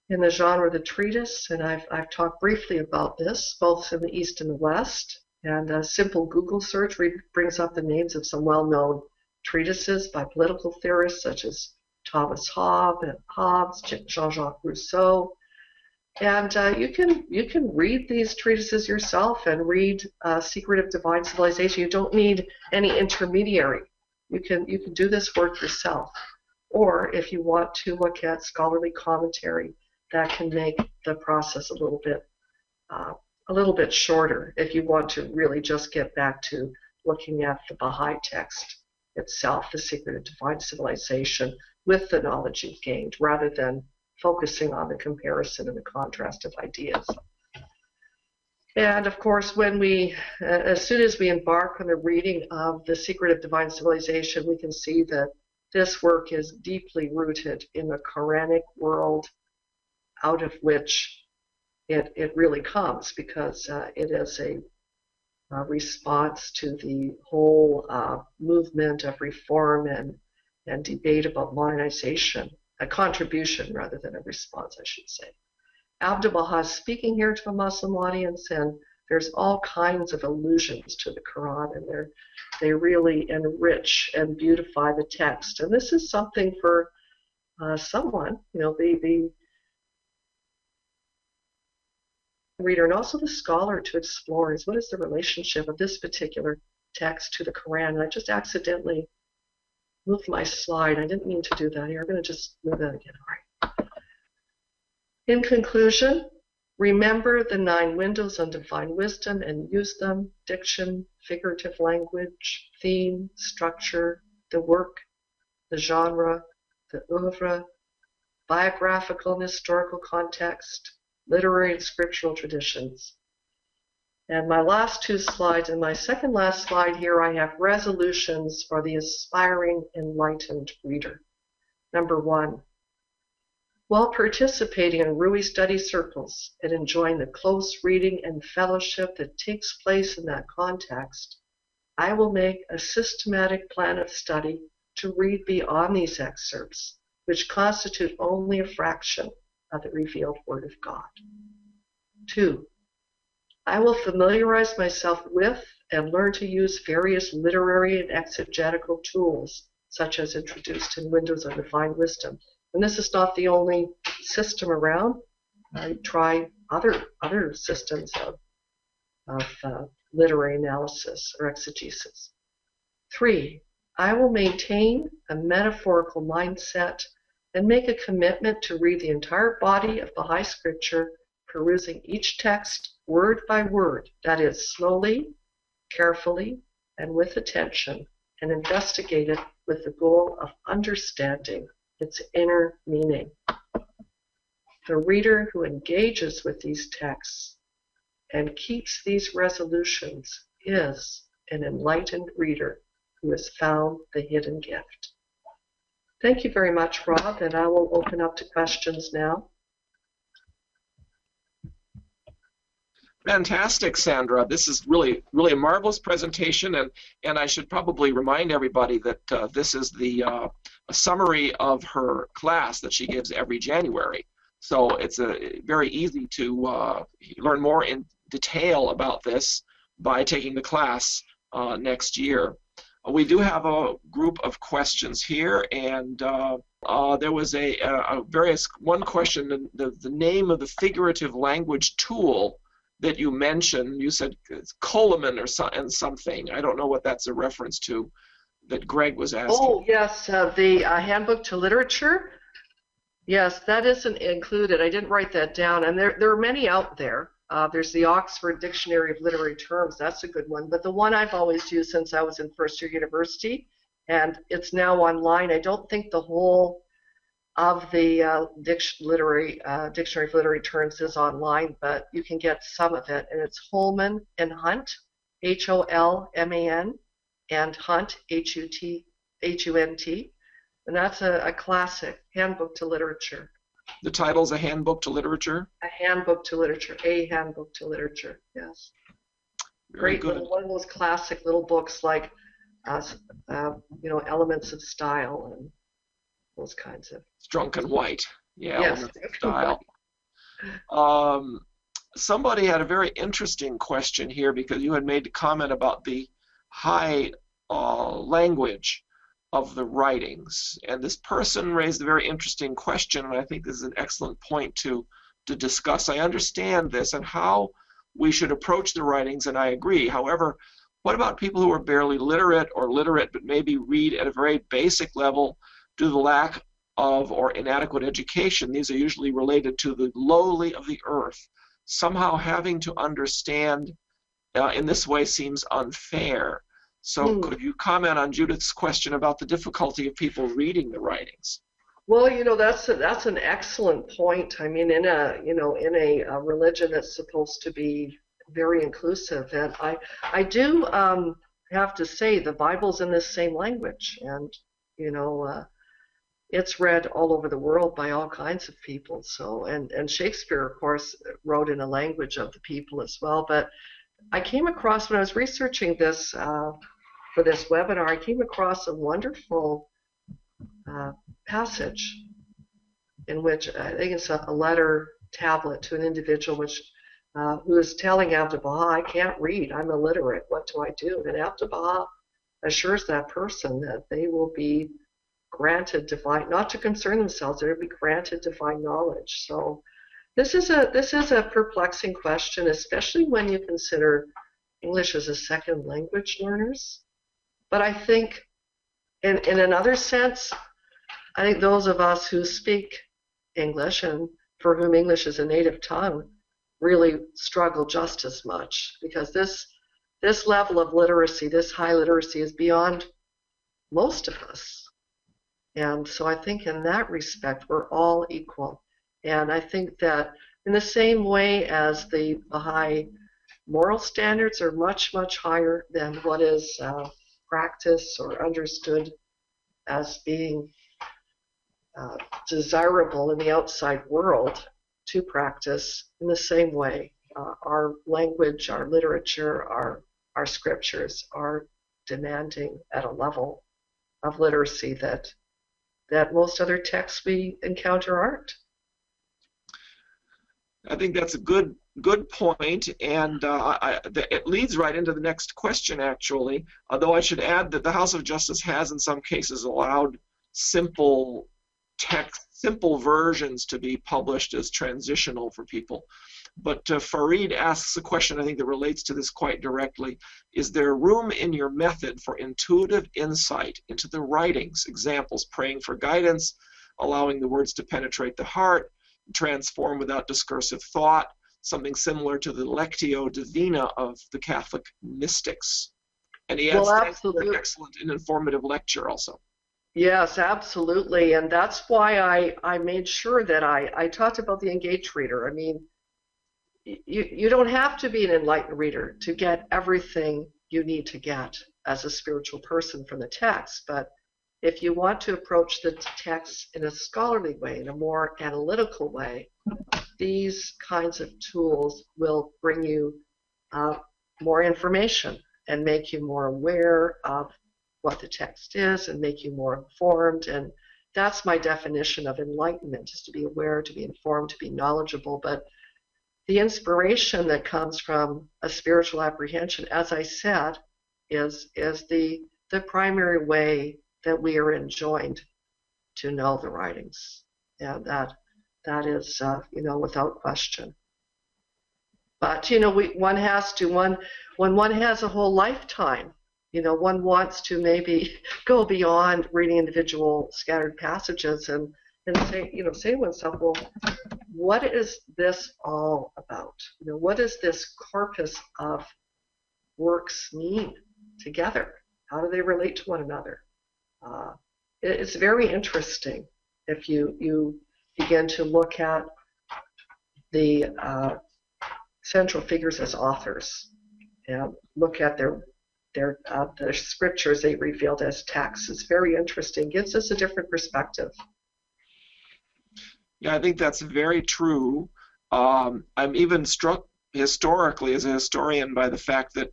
in the genre of the treatise? And I've talked briefly about this, both in the East and the West. And a simple Google search brings up the names of some well-known treatises by political theorists such as Thomas Hobbes, Jean-Jacques Rousseau. And you can read these treatises yourself and read Secret of Divine Civilization. You don't need any intermediary. You can do this work yourself. Or if you want to look at scholarly commentary, that can make the process a little bit shorter if you want to really just get back to looking at the Baha'i text itself, The Secret of Divine Civilization, with the knowledge you've gained, rather than focusing on the comparison and the contrast of ideas. And of course, as soon as we embark on the reading of The Secret of Divine Civilization, we can see that this work is deeply rooted in the Quranic world, out of which it really comes, because it is a response to the whole movement of reform and debate about modernization, a contribution rather than a response, I should say. Abdu'l-Baha is speaking here to a Muslim audience, and there's all kinds of allusions to the Quran, and they really enrich and beautify the text. And this is something for someone, the reader and also the scholar to explore is what is the relationship of this particular text to the Quran. And I just accidentally moved my slide. I didn't mean to do that here. I'm going to just move that again. All right. In conclusion, remember the 9 windows on divine wisdom and use them: diction, figurative language, theme, structure, the work, the genre, the oeuvre, biographical and historical context, literary and scriptural traditions. And my last 2 slides, and my second last slide here, I have resolutions for the aspiring enlightened reader. Number 1, while participating in RUI study circles and enjoying the close reading and fellowship that takes place in that context, I will make a systematic plan of study to read beyond these excerpts, which constitute only a fraction of the revealed Word of God. 2, I will familiarize myself with and learn to use various literary and exegetical tools, such as introduced in Windows on Divine Wisdom. And this is not the only system around. I try other systems of literary analysis or exegesis. 3, I will maintain a metaphorical mindset and make a commitment to read the entire body of Baha'i Scripture, perusing each text word by word, that is, slowly, carefully, and with attention, and investigate it with the goal of understanding its inner meaning. The reader who engages with these texts and keeps these resolutions is an enlightened reader who has found the hidden gift. Thank you very much, Rob, and I will open up to questions now. Fantastic, Sandra. This is really a marvelous presentation, and I should probably remind everybody that this is a summary of her class that she gives every January. So it's very easy to learn more in detail about this by taking the class next year. We do have a group of questions here, and there was one question, the name of the figurative language tool that you mentioned. You said it's Coleman and something. I don't know what that's a reference to that Greg was asking. Oh, yes, the Handbook to Literature. Yes, that isn't included. I didn't write that down, and there are many out there. There's the Oxford Dictionary of Literary Terms. That's a good one. But the one I've always used since I was in first-year university, and it's now online. I don't think the whole of the Dictionary of Literary Terms is online, but you can get some of it. And it's Holman and Hunt, Holman, and Hunt, Hunt. And that's a classic, Handbook to Literature. The title's A Handbook to Literature? A Handbook to Literature, A Handbook to Literature, yes. Very Great, good. one of those classic little books like, Elements of Style and those kinds of. Strunk and White, yeah, Yes. Elements of Style. Somebody had a very interesting question here because you had made a comment about the high language of the writings, and this person raised a very interesting question, and I think this is an excellent point to discuss. I understand this and how we should approach the writings, and I agree. However, what about people who are barely literate or literate but maybe read at a very basic level due to the lack of or inadequate education? These are usually related to the lowly of the earth. Somehow having to understand in this way seems unfair. So could you comment on Judith's question about the difficulty of people reading the writings? Well, that's an excellent point. I mean, in a religion that's supposed to be very inclusive, and I do have to say the Bible's in this same language, and it's read all over the world by all kinds of people. So, and Shakespeare, of course, wrote in a language of the people as well. But I came across, when I was researching this for this webinar, I came across a wonderful passage in which I think it's a letter tablet to an individual who is telling Abdu'l-Baha, I can't read, I'm illiterate, what do I do? And Abdu'l-Baha assures that person that they will be granted divine, not to concern themselves, they will be granted divine knowledge. So this is a perplexing question, especially when you consider English as a second language learners. But I think in another sense, I think those of us who speak English and for whom English is a native tongue really struggle just as much, because this level of literacy, this high literacy, is beyond most of us. And so I think in that respect, we're all equal. And I think that in the same way as the Baha'i moral standards are much, much higher than what is practiced or understood as being desirable in the outside world to practice, in the same way, our language, our literature, our scriptures are demanding at a level of literacy that most other texts we encounter aren't. I think that's a good point, and it leads right into the next question, actually. Although I should add that the House of Justice has, in some cases, allowed simple versions to be published as transitional for people. But Farid asks a question, I think, that relates to this quite directly. Is there room in your method for intuitive insight into the writings? Examples: praying for guidance, allowing the words to penetrate the heart, transform without discursive thought, something similar to the Lectio Divina of the Catholic mystics. And he adds, Well, thanks for an absolutely. excellent and informative lecture also. Yes, absolutely. And that's why I made sure that I talked about the engaged reader. I mean, you don't have to be an enlightened reader to get everything you need to get as a spiritual person from the text. But if you want to approach the text in a scholarly way, in a more analytical way, these kinds of tools will bring you more information and make you more aware of what the text is and make you more informed. And that's my definition of enlightenment, is to be aware, to be informed, to be knowledgeable. But the inspiration that comes from a spiritual apprehension, as I said, is the primary way that we are enjoined to know the writings. And that is, without question. But, when one has a whole lifetime, one wants to maybe go beyond reading individual scattered passages and say to oneself, well, what is this all about? What does this corpus of works mean together? How do they relate to one another? It's very interesting if you begin to look at the central figures as authors and look at their scriptures they revealed as texts. It's very interesting. Gives us a different perspective. Yeah, I think that's very true. I'm even struck historically as a historian by the fact that,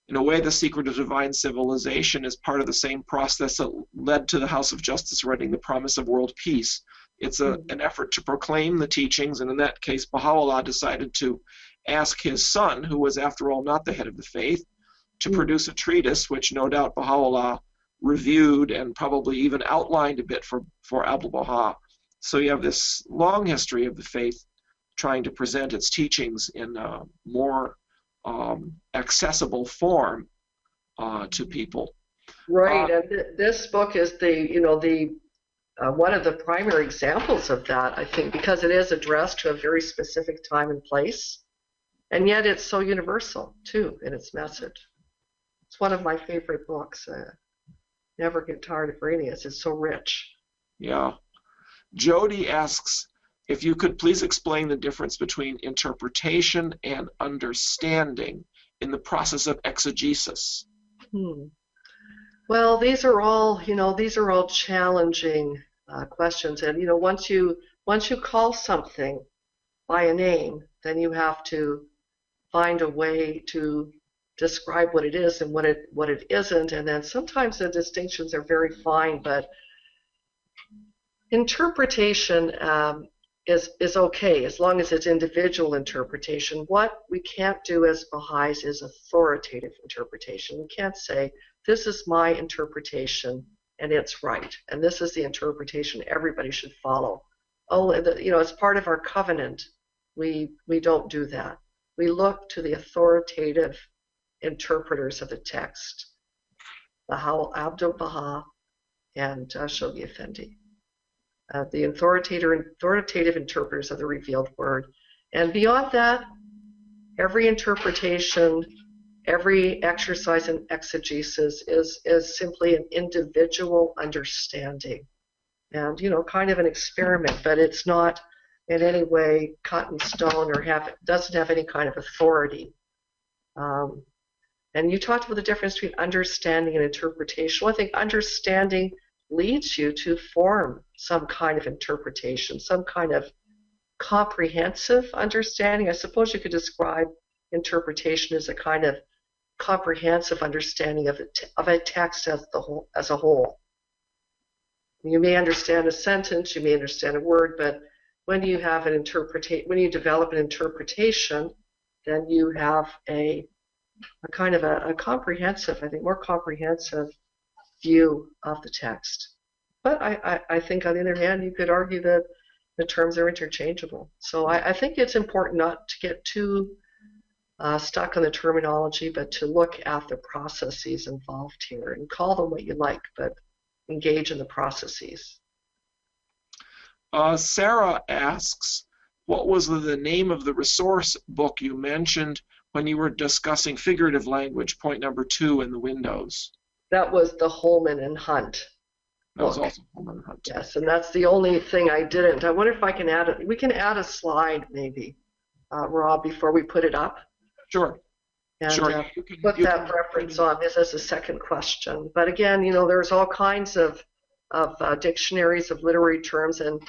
in a way, The Secret of Divine Civilization is part of the same process that led to the House of Justice writing The Promise of World Peace. It's an effort to proclaim the teachings, and in that case, Baha'u'llah decided to ask his son, who was, after all, not the head of the faith, to produce a treatise, which no doubt Baha'u'llah reviewed and probably even outlined a bit for Abdu'l-Baha. So you have this long history of the faith trying to present its teachings in a more accessible form to people. Right, and this book is the one of the primary examples of that, I think, because it is addressed to a very specific time and place, and yet it's so universal too in its message. It's one of my favorite books. Never get tired of reading it. It's so rich. Yeah. Jody asks if you could please explain the difference between interpretation and understanding in the process of exegesis. Well, these are all challenging questions, and once you call something by a name, then you have to find a way to describe what it is and what it isn't, and then sometimes the distinctions are very fine, but interpretation is okay as long as it's individual interpretation. What we can't do as Baha'is is authoritative interpretation. We can't say, this is my interpretation and it's right, and this is the interpretation everybody should follow. It's part of our covenant we don't do that. We look to the authoritative interpreters of the text, Baha'u'llah Abdu'l-Baha and Shoghi Effendi, the authoritative interpreters of the revealed word. And beyond that, every interpretation, every exercise in exegesis is simply an individual understanding and, kind of an experiment, but it's not in any way cut in stone or doesn't have any kind of authority. And you talked about the difference between understanding and interpretation. Well, I think understanding leads you to form some kind of interpretation, some kind of comprehensive understanding. I suppose you could describe interpretation as a kind of comprehensive understanding of a text as a whole. You may understand a sentence, you may understand a word, but when you develop an interpretation, then you have a kind of a comprehensive, I think, more comprehensive view of the text. But I think, on the other hand, you could argue that the terms are interchangeable. So I think it's important not to get too stuck on the terminology, but to look at the processes involved here and call them what you like, but engage in the processes. Sarah asks, what was the name of the resource book you mentioned when you were discussing figurative language, point number 2 in the windows? That was the Holman and Hunt. That was also Holman and Hunt. Yes, and that's the only thing I didn't. I wonder if I can add it. We can add a slide maybe, Rob, before we put it up. Sure. And sure. Put that reference on this as a second question. But again, there's all kinds of dictionaries of literary terms, and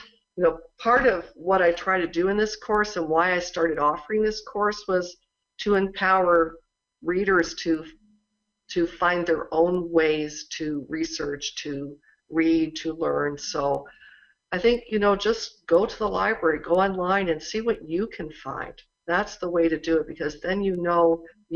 part of what I try to do in this course and why I started offering this course was to empower readers to find their own ways to research, to read, to learn. So I think, just go to the library, go online and see what you can find. That's the way to do it, because then you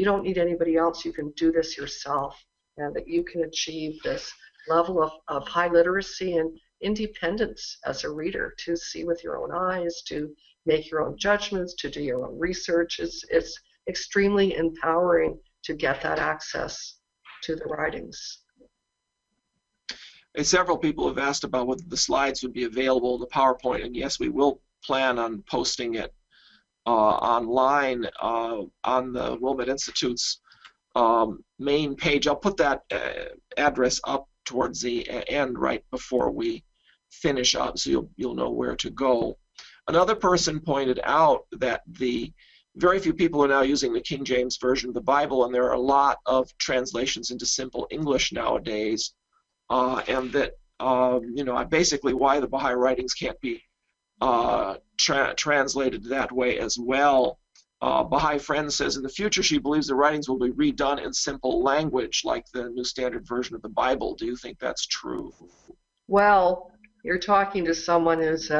don't need anybody else. You can do this yourself, and that you can achieve this level of high literacy and independence as a reader, to see with your own eyes, to make your own judgments, to do your own research. It's extremely empowering to get that access to the writings. Several people have asked about whether the slides would be available in the PowerPoint, and yes, we will plan on posting it online on the Wilmette Institute's main page. I'll put that address up towards the end right before we finish up, so you'll know where to go. Another person pointed out that very few people are now using the King James Version of the Bible, and there are a lot of translations into simple English nowadays, and that basically why the Baha'i writings can't be translated that way as well. Baha'i Friend says in the future she believes the writings will be redone in simple language like the New Standard Version of the Bible. Do you think that's true? Well, you're talking to someone who's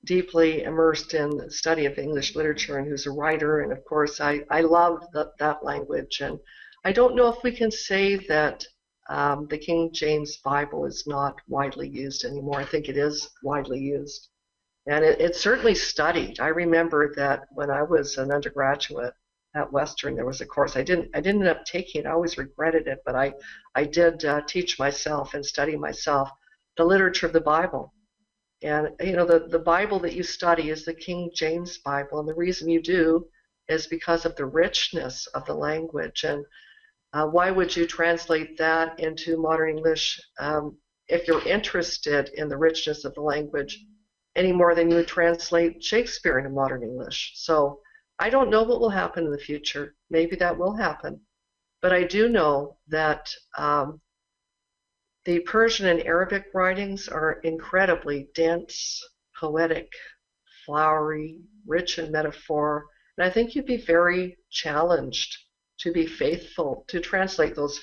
deeply immersed in the study of English literature and who's a writer, and of course I love that language. And I don't know if we can say that the King James Bible is not widely used anymore. I think it is widely used. And it's certainly studied. I remember that when I was an undergraduate at Western, there was a course. I didn't end up taking it. I always regretted it, but I did teach myself and study myself the literature of the Bible. And the Bible that you study is the King James Bible, and the reason you do is because of the richness of the language. And why would you translate that into modern English if you're interested in the richness of the language any more than you would translate Shakespeare into modern English? So I don't know what will happen in the future. Maybe that will happen. But I do know that the Persian and Arabic writings are incredibly dense, poetic, flowery, rich in metaphor. And I think you'd be very challenged to be faithful, to translate those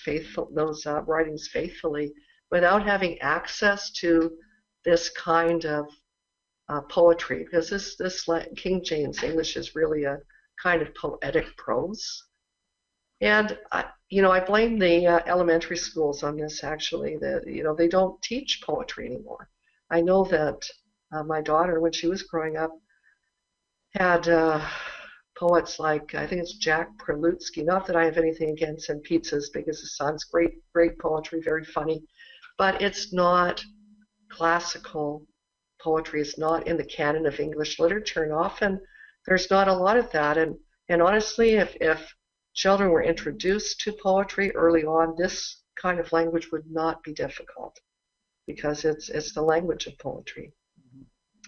writings faithfully without having access to this kind of poetry, because this King James English is really a kind of poetic prose. And I blame the elementary schools on this. Actually, they don't teach poetry anymore. I know that my daughter, when she was growing up, had poets like, I think it's Jack Prelutsky. Not that I have anything against him, Pizzas, because his son's great poetry, very funny, but it's not classical poetry. It's not in the canon of English literature, and often there's not a lot of that. And honestly, if children were introduced to poetry early on, this kind of language would not be difficult because it's the language of poetry.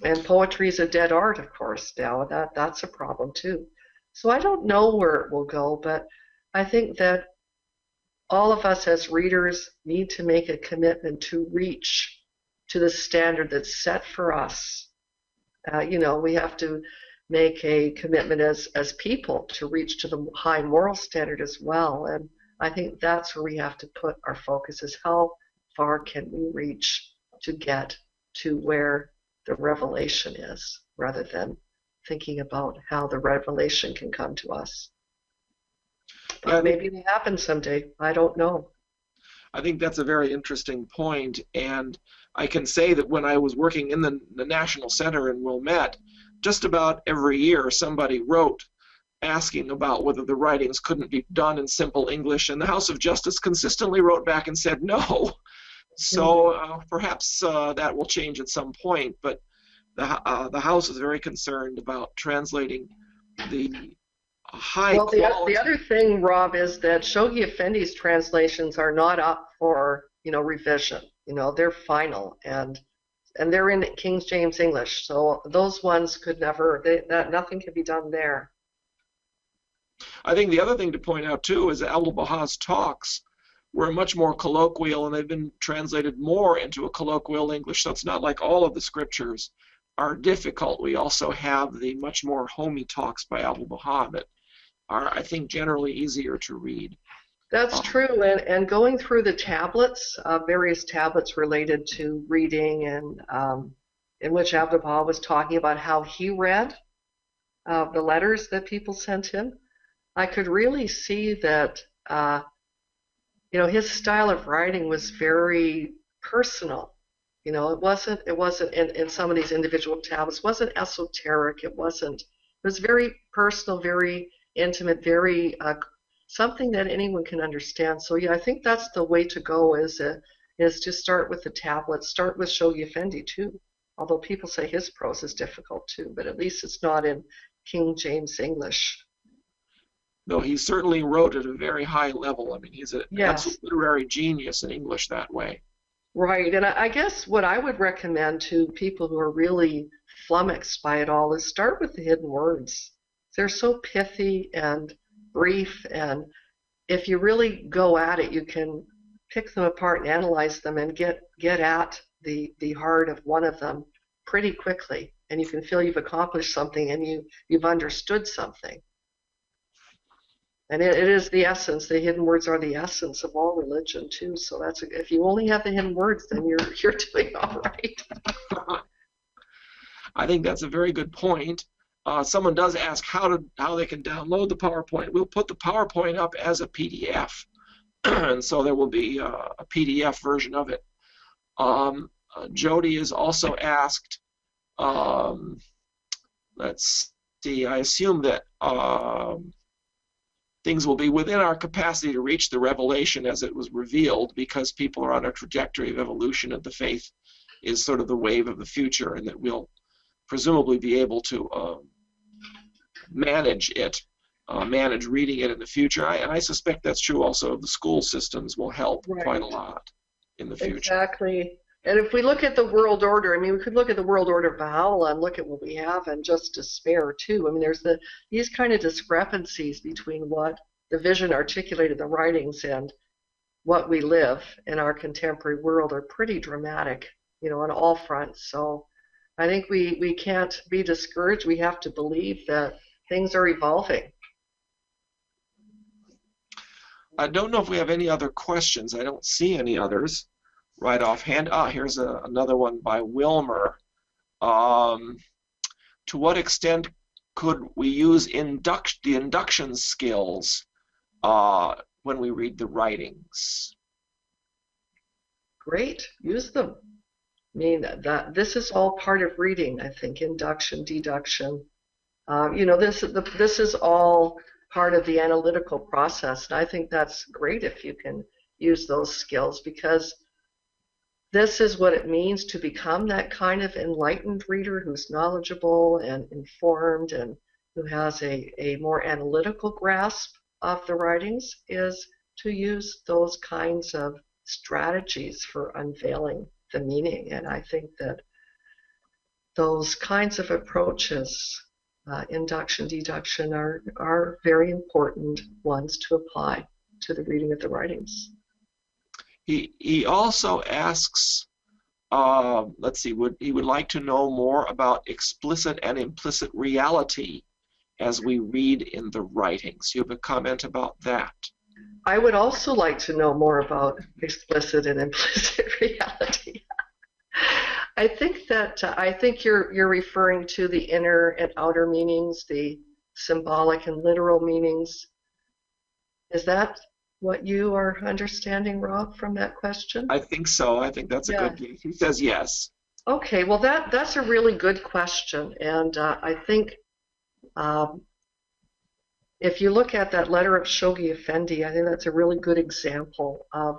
And poetry is a dead art, of course, now. That's a problem too. So I don't know where it will go, but I think that all of us as readers need to make a commitment to reach to the standard that's set for us. We have to make a commitment as people to reach to the high moral standard as well. And I think that's where we have to put our focus, is how far can we reach to get to where the revelation is, rather than thinking about how the revelation can come to us. But maybe it happens someday. I don't know. I think that's a very interesting point, and I can say that when I was working in the National Center in Wilmette, just about every year somebody wrote asking about whether the writings couldn't be done in simple English, and the House of Justice consistently wrote back and said no. So perhaps that will change at some point, but the House is very concerned about translating the high quality. Well, the other thing, Rob, is that Shoghi Effendi's translations are not up for revision. They're final, and they're in King James English, so those ones could never. Nothing can be done there. I think the other thing to point out too is Abdu'l-Baha's talks were much more colloquial, and they've been translated more into a colloquial English. So it's not like all of the scriptures are difficult. We also have the much more homey talks by Abdu'l-Baha that are, I think, generally easier to read. That's true, and going through the tablets, various tablets related to reading, and in which Abdu'l-Baha was talking about how he read the letters that people sent him, I could really see that his style of writing was very personal. It wasn't in some of these individual tablets, it wasn't esoteric, it was very personal, very intimate, very something that anyone can understand. So yeah, I think that's the way to go, is to start with the tablets, start with Shoghi Effendi too. Although people say his prose is difficult too, but at least it's not in King James English. No, he certainly wrote at a very high level. I mean, he's an absolute literary genius in English that way. Right, and I guess what I would recommend to people who are really flummoxed by it all is start with the hidden words. They're so pithy and brief, and if you really go at it, you can pick them apart and analyze them and get at the heart of one of them pretty quickly, and you can feel you've accomplished something and you've understood something. And it is the essence. The hidden words are the essence of all religion too. So if you only have the hidden words, then you're doing all right. I think that's a very good point. Someone does ask how they can download the PowerPoint. We'll put the PowerPoint up as a PDF, and so there will be a PDF version of it. Jody is also asked. Let's see. I assume that things will be within our capacity to reach the revelation as it was revealed, because people are on a trajectory of evolution, and the faith is sort of the wave of the future, and that we'll presumably be able to manage reading it in the future. And I suspect that's true also of the school systems will help quite a lot in the future. Exactly. And if we look at the world order, I mean, we could look at the world order of Baha'u'llah and look at what we have and just despair too. I mean, there's these kind of discrepancies between what the vision articulated in the writings and what we live in our contemporary world are pretty dramatic, on all fronts. So I think we can't be discouraged. We have to believe that things are evolving. I don't know if we have any other questions. I don't see any others right offhand. Here's another one by Wilmer. To what extent could we use the induction skills when we read the writings? Great, use them. I mean, this is all part of reading, I think, induction, deduction. This is all part of the analytical process, and I think that's great if you can use those skills, because this is what it means to become that kind of enlightened reader who's knowledgeable and informed and who has a more analytical grasp of the writings, is to use those kinds of strategies for unveiling the meaning. And I think that those kinds of approaches, induction, deduction, are very important ones to apply to the reading of the writings. He also asks, let's see, he would like to know more about explicit and implicit reality as we read in the writings. You have a comment about that? I would also like to know more about explicit and implicit reality. I think you're referring to the inner and outer meanings, the symbolic and literal meanings. Is that what you are understanding, Rob, from that question? I think so. I think that's a good guess. He says yes. Okay, well that's a really good question, and I think if you look at that letter of Shoghi Effendi, I think that's a really good example of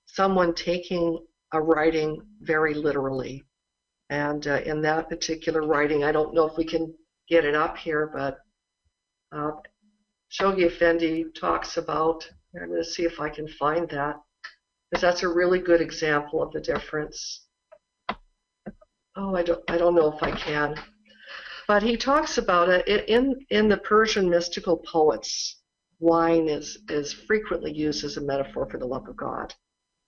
someone taking a writing very literally. And in that particular writing, I don't know if we can get it up here, but Shoghi Effendi talks about, I'm going to see if I can find that, because that's a really good example of the difference. Oh, I don't know if I can. But he talks about it in the Persian mystical poets. Wine is frequently used as a metaphor for the love of God.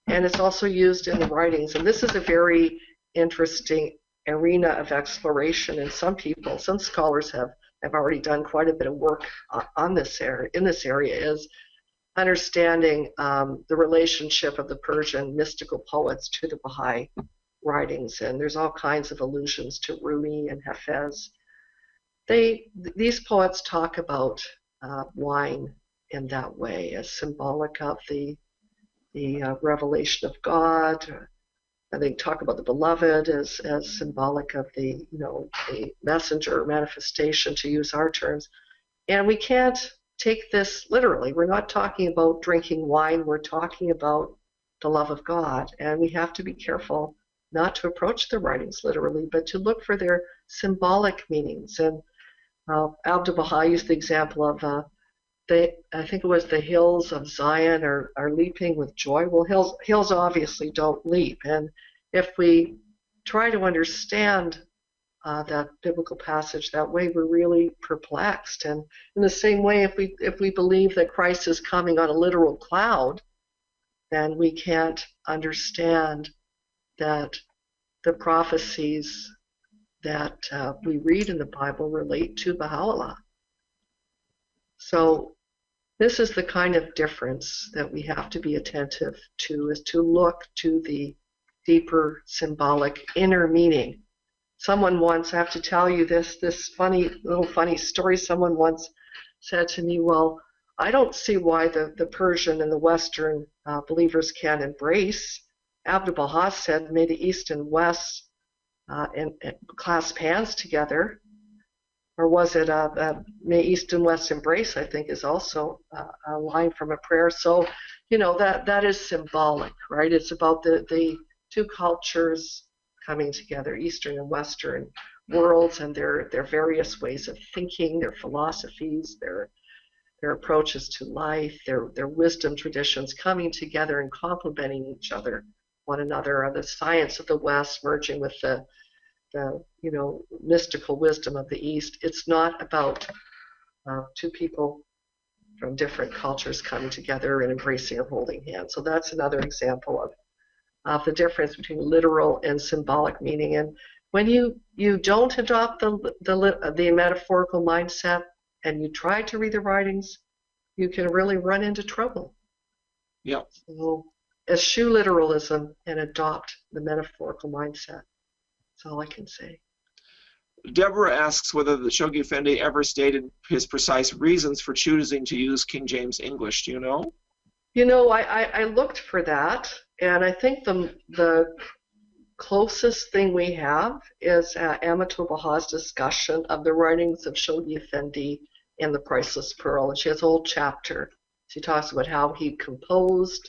And it's also used in the writings. And this is a very interesting arena of exploration. And some scholars have already done quite a bit of work on this area. In this area is understanding the relationship of the Persian mystical poets to the Baha'i writings. And there's all kinds of allusions to Rumi and Hafez. These poets talk about wine in that way as symbolic of the revelation of God. And they talk about the beloved as symbolic of the messenger manifestation, to use our terms. And we can't take this literally. We're not talking about drinking wine. We're talking about the love of God. And we have to be careful not to approach the writings literally, but to look for their symbolic meanings. And Abdu'l-Baha used the example of I think it was the hills of Zion are leaping with joy. Well, hills obviously don't leap, and if we try to understand that biblical passage that way, we're really perplexed. And in the same way, if we believe that Christ is coming on a literal cloud, then we can't understand that the prophecies that we read in the Bible relate to Baha'u'llah. So this is the kind of difference that we have to be attentive to, is to look to the deeper symbolic inner meaning. Someone once, I have to tell you this funny story, someone once said to me, well, I don't see why the Persian and the Western believers can't embrace. Abdu'l-Baha said, may the East and West and clasp hands together. Or was it may East and West embrace, I think, is also a line from a prayer. So, that is symbolic, right? It's about the two cultures coming together, Eastern and Western worlds, and their various ways of thinking, their philosophies, their approaches to life, their wisdom traditions coming together and complementing one another, the science of the West merging with the mystical wisdom of the East. It's not about two people from different cultures coming together and embracing and holding hands. So that's another example of the difference between literal and symbolic meaning. And when you don't adopt the metaphorical mindset and you try to read the writings, you can really run into trouble. Yeah. So eschew literalism and adopt the metaphorical mindset. That's all I can say. Deborah asks whether the Shoghi Effendi ever stated his precise reasons for choosing to use King James English. Do you know? I looked for that, and I think the closest thing we have is Amito Baha's discussion of the writings of Shoghi Effendi in The Priceless Pearl. And she has a whole chapter. She talks about how he composed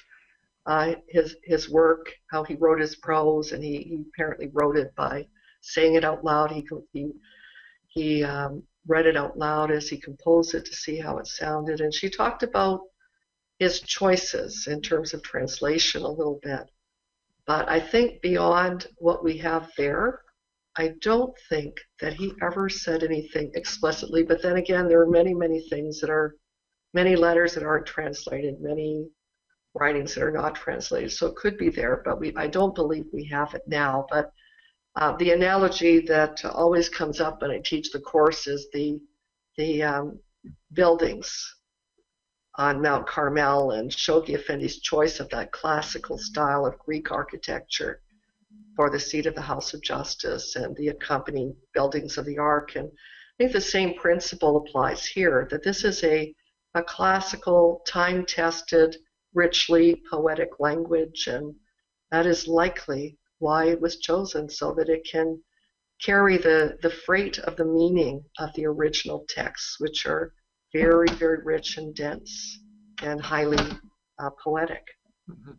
his work, how he wrote his prose, and he apparently wrote it by saying it out loud. He read it out loud as he composed it to see how it sounded. And she talked about his choices in terms of translation a little bit. But I think beyond what we have there, I don't think that he ever said anything explicitly. But then again, there are many, many things that are, many letters that aren't translated, many writings that are not translated. So it could be there, but I don't believe we have it now. But the analogy that always comes up when I teach the course is the buildings on Mount Carmel and Shoghi Effendi's choice of that classical style of Greek architecture for the seat of the House of Justice and the accompanying buildings of the Ark. And I think the same principle applies here, that this is a classical, time-tested, richly poetic language, and that is likely why it was chosen, so that it can carry the freight of the meaning of the original texts, which are very, very rich and dense and highly poetic. Mm-hmm.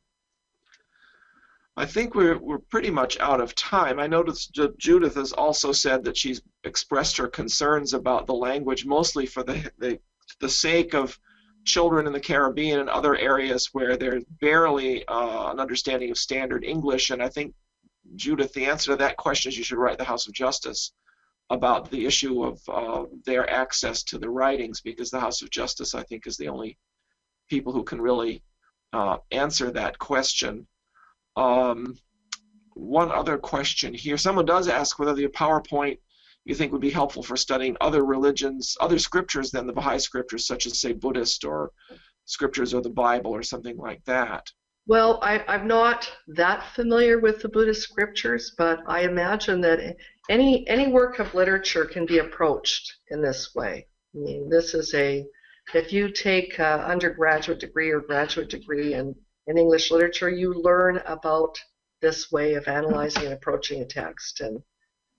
I think we're pretty much out of time. I noticed Judith has also said that she's expressed her concerns about the language, mostly for the sake of children in the Caribbean and other areas where there's barely an understanding of standard English. And I think, Judith, the answer to that question is you should write the House of Justice about the issue of their access to the writings, because the House of Justice, I think, is the only people who can really answer that question. One other question here. Someone does ask whether the PowerPoint you think would be helpful for studying other religions, other scriptures than the Baha'i scriptures, such as, say, Buddhist or scriptures or the Bible or something like that. Well, I'm not that familiar with the Buddhist scriptures, but I imagine that any work of literature can be approached in this way. I mean, this is if you take an undergraduate degree or graduate degree in English literature, you learn about this way of analyzing and approaching a text, and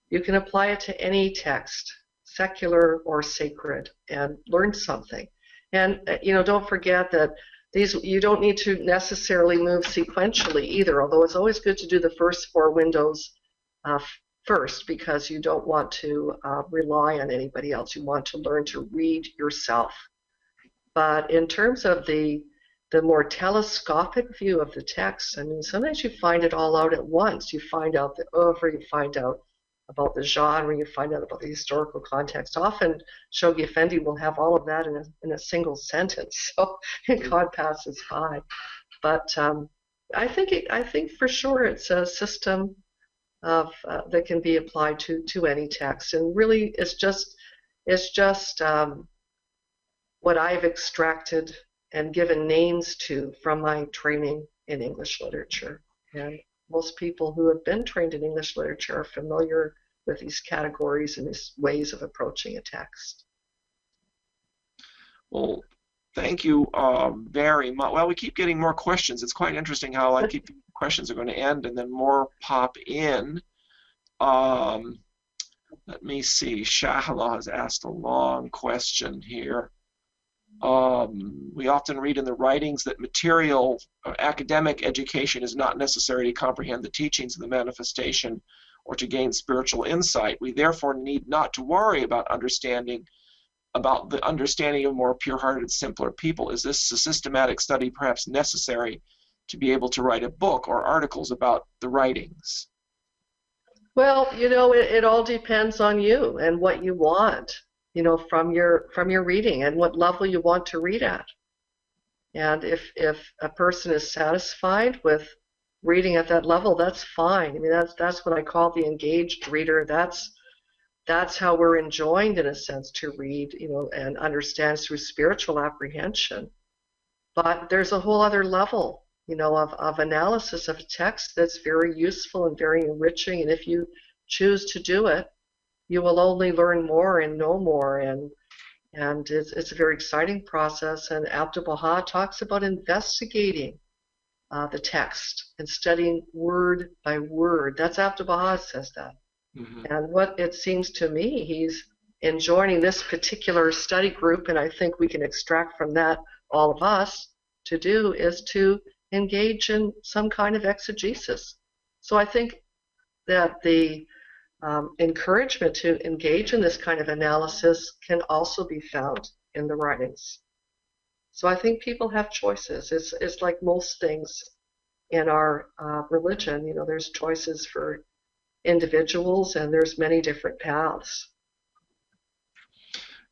you can apply it to any text, secular or sacred, and learn something. And don't forget that you don't need to necessarily move sequentially either, although it's always good to do the first 4 windows first, because you don't want to rely on anybody else. You want to learn to read yourself. But in terms of the more telescopic view of the text, I mean, sometimes you find it all out at once. You find out the oeuvre, you find out about the genre, you find out about the historical context. Often Shoghi Effendi will have all of that in a single sentence, so God passes by. But I think for sure it's a system of that can be applied to any text, and really it's just what I've extracted and given names to from my training in English literature. And most people who have been trained in English literature are familiar with these categories and these ways of approaching a text. Well, thank you very much. Well, we keep getting more questions. It's quite interesting how I keep questions are going to end and then more pop in. Let me see. Shahla has asked a long question here. We often read in the writings that material academic education is not necessary to comprehend the teachings of the manifestation or to gain spiritual insight. We therefore need not to worry about the understanding of more pure-hearted, simpler people. Is this a systematic study perhaps necessary to be able to write a book or articles about the writings? Well, it all depends on you and what you want, from your reading and what level you want to read at. And if a person is satisfied with reading at that level, that's fine. I mean, that's what I call the engaged reader. That's how we're enjoined, in a sense, to read, and understand through spiritual apprehension. But there's a whole other level, of analysis of a text that's very useful and very enriching. And if you choose to do it, you will only learn more and know more. And it's a very exciting process. And Abdu'l-Baha talks about investigating the text and studying word by word. That's Abdu'l-Baha says that. Mm-hmm. And what it seems to me, he's in joining this particular study group, and I think we can extract from that, all of us, to do is to engage in some kind of exegesis. So I think that the encouragement to engage in this kind of analysis can also be found in the writings. So I think people have choices. It's like most things in our religion. You know, there's choices for individuals, and there's many different paths.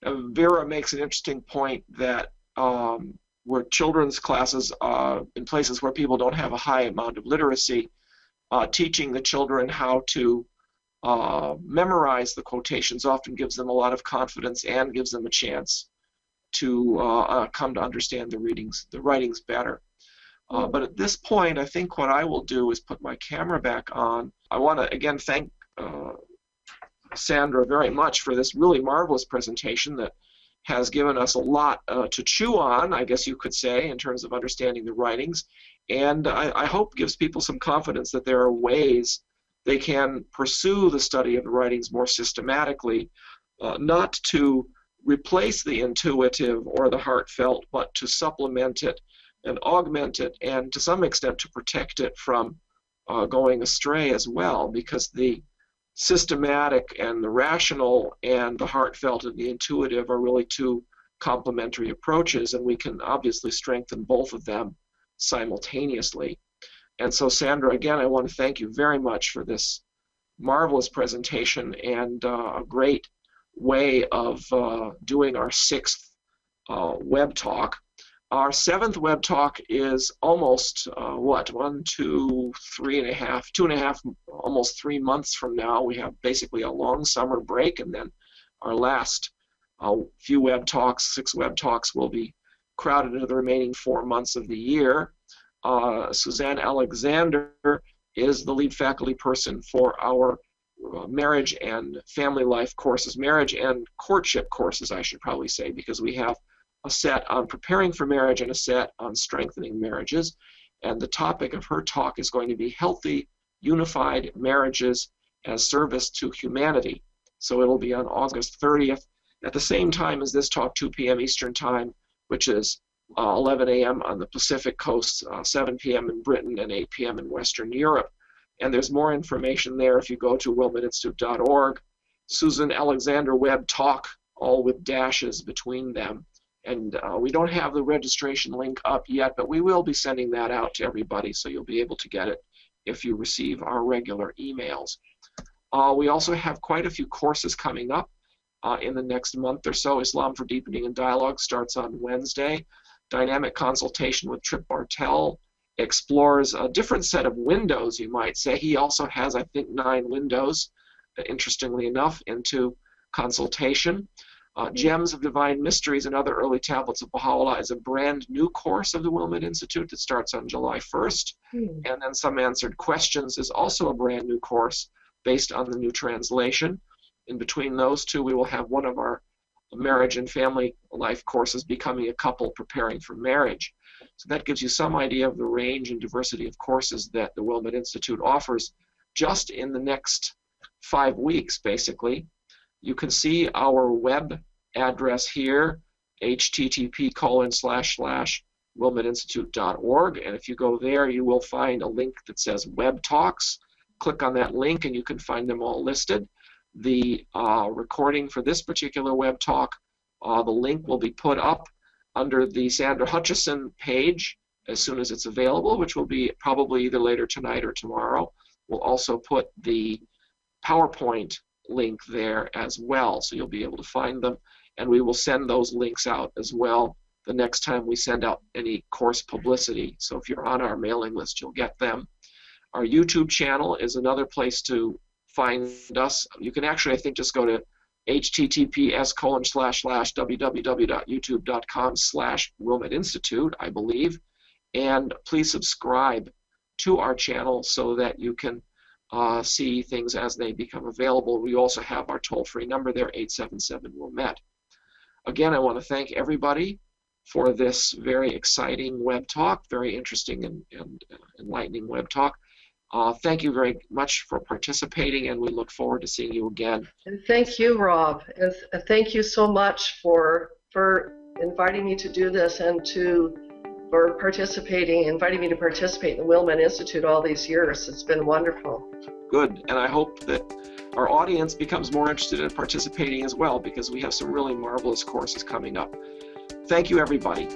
Vera makes an interesting point that where children's classes, in places where people don't have a high amount of literacy, teaching the children how to memorize the quotations often gives them a lot of confidence and gives them a chance to come to understand the writings better. But at this point, I think what I will do is put my camera back on. I want to again thank Sandra very much for this really marvelous presentation that has given us a lot to chew on, I guess you could say, in terms of understanding the writings. And I hope gives people some confidence that there are ways they can pursue the study of the writings more systematically, not to replace the intuitive or the heartfelt, but to supplement it and augment it, and to some extent to protect it from going astray as well, because the systematic and the rational and the heartfelt and the intuitive are really two complementary approaches, and we can obviously strengthen both of them simultaneously. And so, Sandra, again, I want to thank you very much for this marvelous presentation and a great way of doing our 6th web talk. Our 7th web talk is almost, 2.5, almost 3 months from now. We have basically a long summer break, and then our last few web talks, 6 web talks, will be crowded into the remaining 4 months of the year. Suzanne Alexander is the lead faculty person for our marriage and family life courses, marriage and courtship courses, I should probably say, because we have a set on preparing for marriage and a set on strengthening marriages. And the topic of her talk is going to be healthy, unified marriages as service to humanity. So it'll be on August 30th at the same time as this talk, 2 p.m. Eastern Time, which is 11 a.m. on the Pacific Coast, 7 p.m. in Britain, and 8 p.m. in Western Europe. And there's more information there if you go to wilmottinstitute.org. Susan Alexander Web Talk, all with dashes between them. And we don't have the registration link up yet, but we will be sending that out to everybody, so you'll be able to get it if you receive our regular emails. We also have quite a few courses coming up in the next month or so. Islam for Deepening and Dialogue starts on Wednesday. Dynamic Consultation with Trip Bartel explores a different set of windows, you might say. He also has, I think, 9 windows, interestingly enough, into consultation. Gems of Divine Mysteries and Other Early Tablets of Baha'u'llah is a brand new course of the Wilmot Institute that starts on July 1st. And then Some Answered Questions is also a brand new course based on the new translation. In between those two, we will have one of our marriage and family life courses, Becoming a Couple, Preparing for Marriage. So that gives you some idea of the range and diversity of courses that the Wilmot Institute offers just in the next 5 weeks, basically. You can see our web address here, http://wilmotinstitute.org, and if you go there, you will find a link that says Web Talks. Click on that link and you can find them all listed. The recording for this particular web talk, the link will be put up under the Sandra Hutchison page as soon as it's available, which will be probably either later tonight or tomorrow. We'll also put the PowerPoint link there as well, so you'll be able to find them, and we will send those links out as well the next time we send out any course publicity. So if you're on our mailing list, you'll get them. Our YouTube channel is another place to find us. You can actually, I think, just go to https://www.youtube.com/Wilmot Institute, I believe, and please subscribe to our channel so that you can see things as they become available. We also have our toll-free number there, 877-WILMET. Again, I want to thank everybody for this very exciting web talk, very interesting and enlightening web talk. Thank you very much for participating, and we look forward to seeing you again. And thank you, Rob. And thank you so much for inviting me to do this and for inviting me to participate in the Wilman Institute all these years. It's been wonderful. Good, and I hope that our audience becomes more interested in participating as well, because we have some really marvelous courses coming up. Thank you, everybody.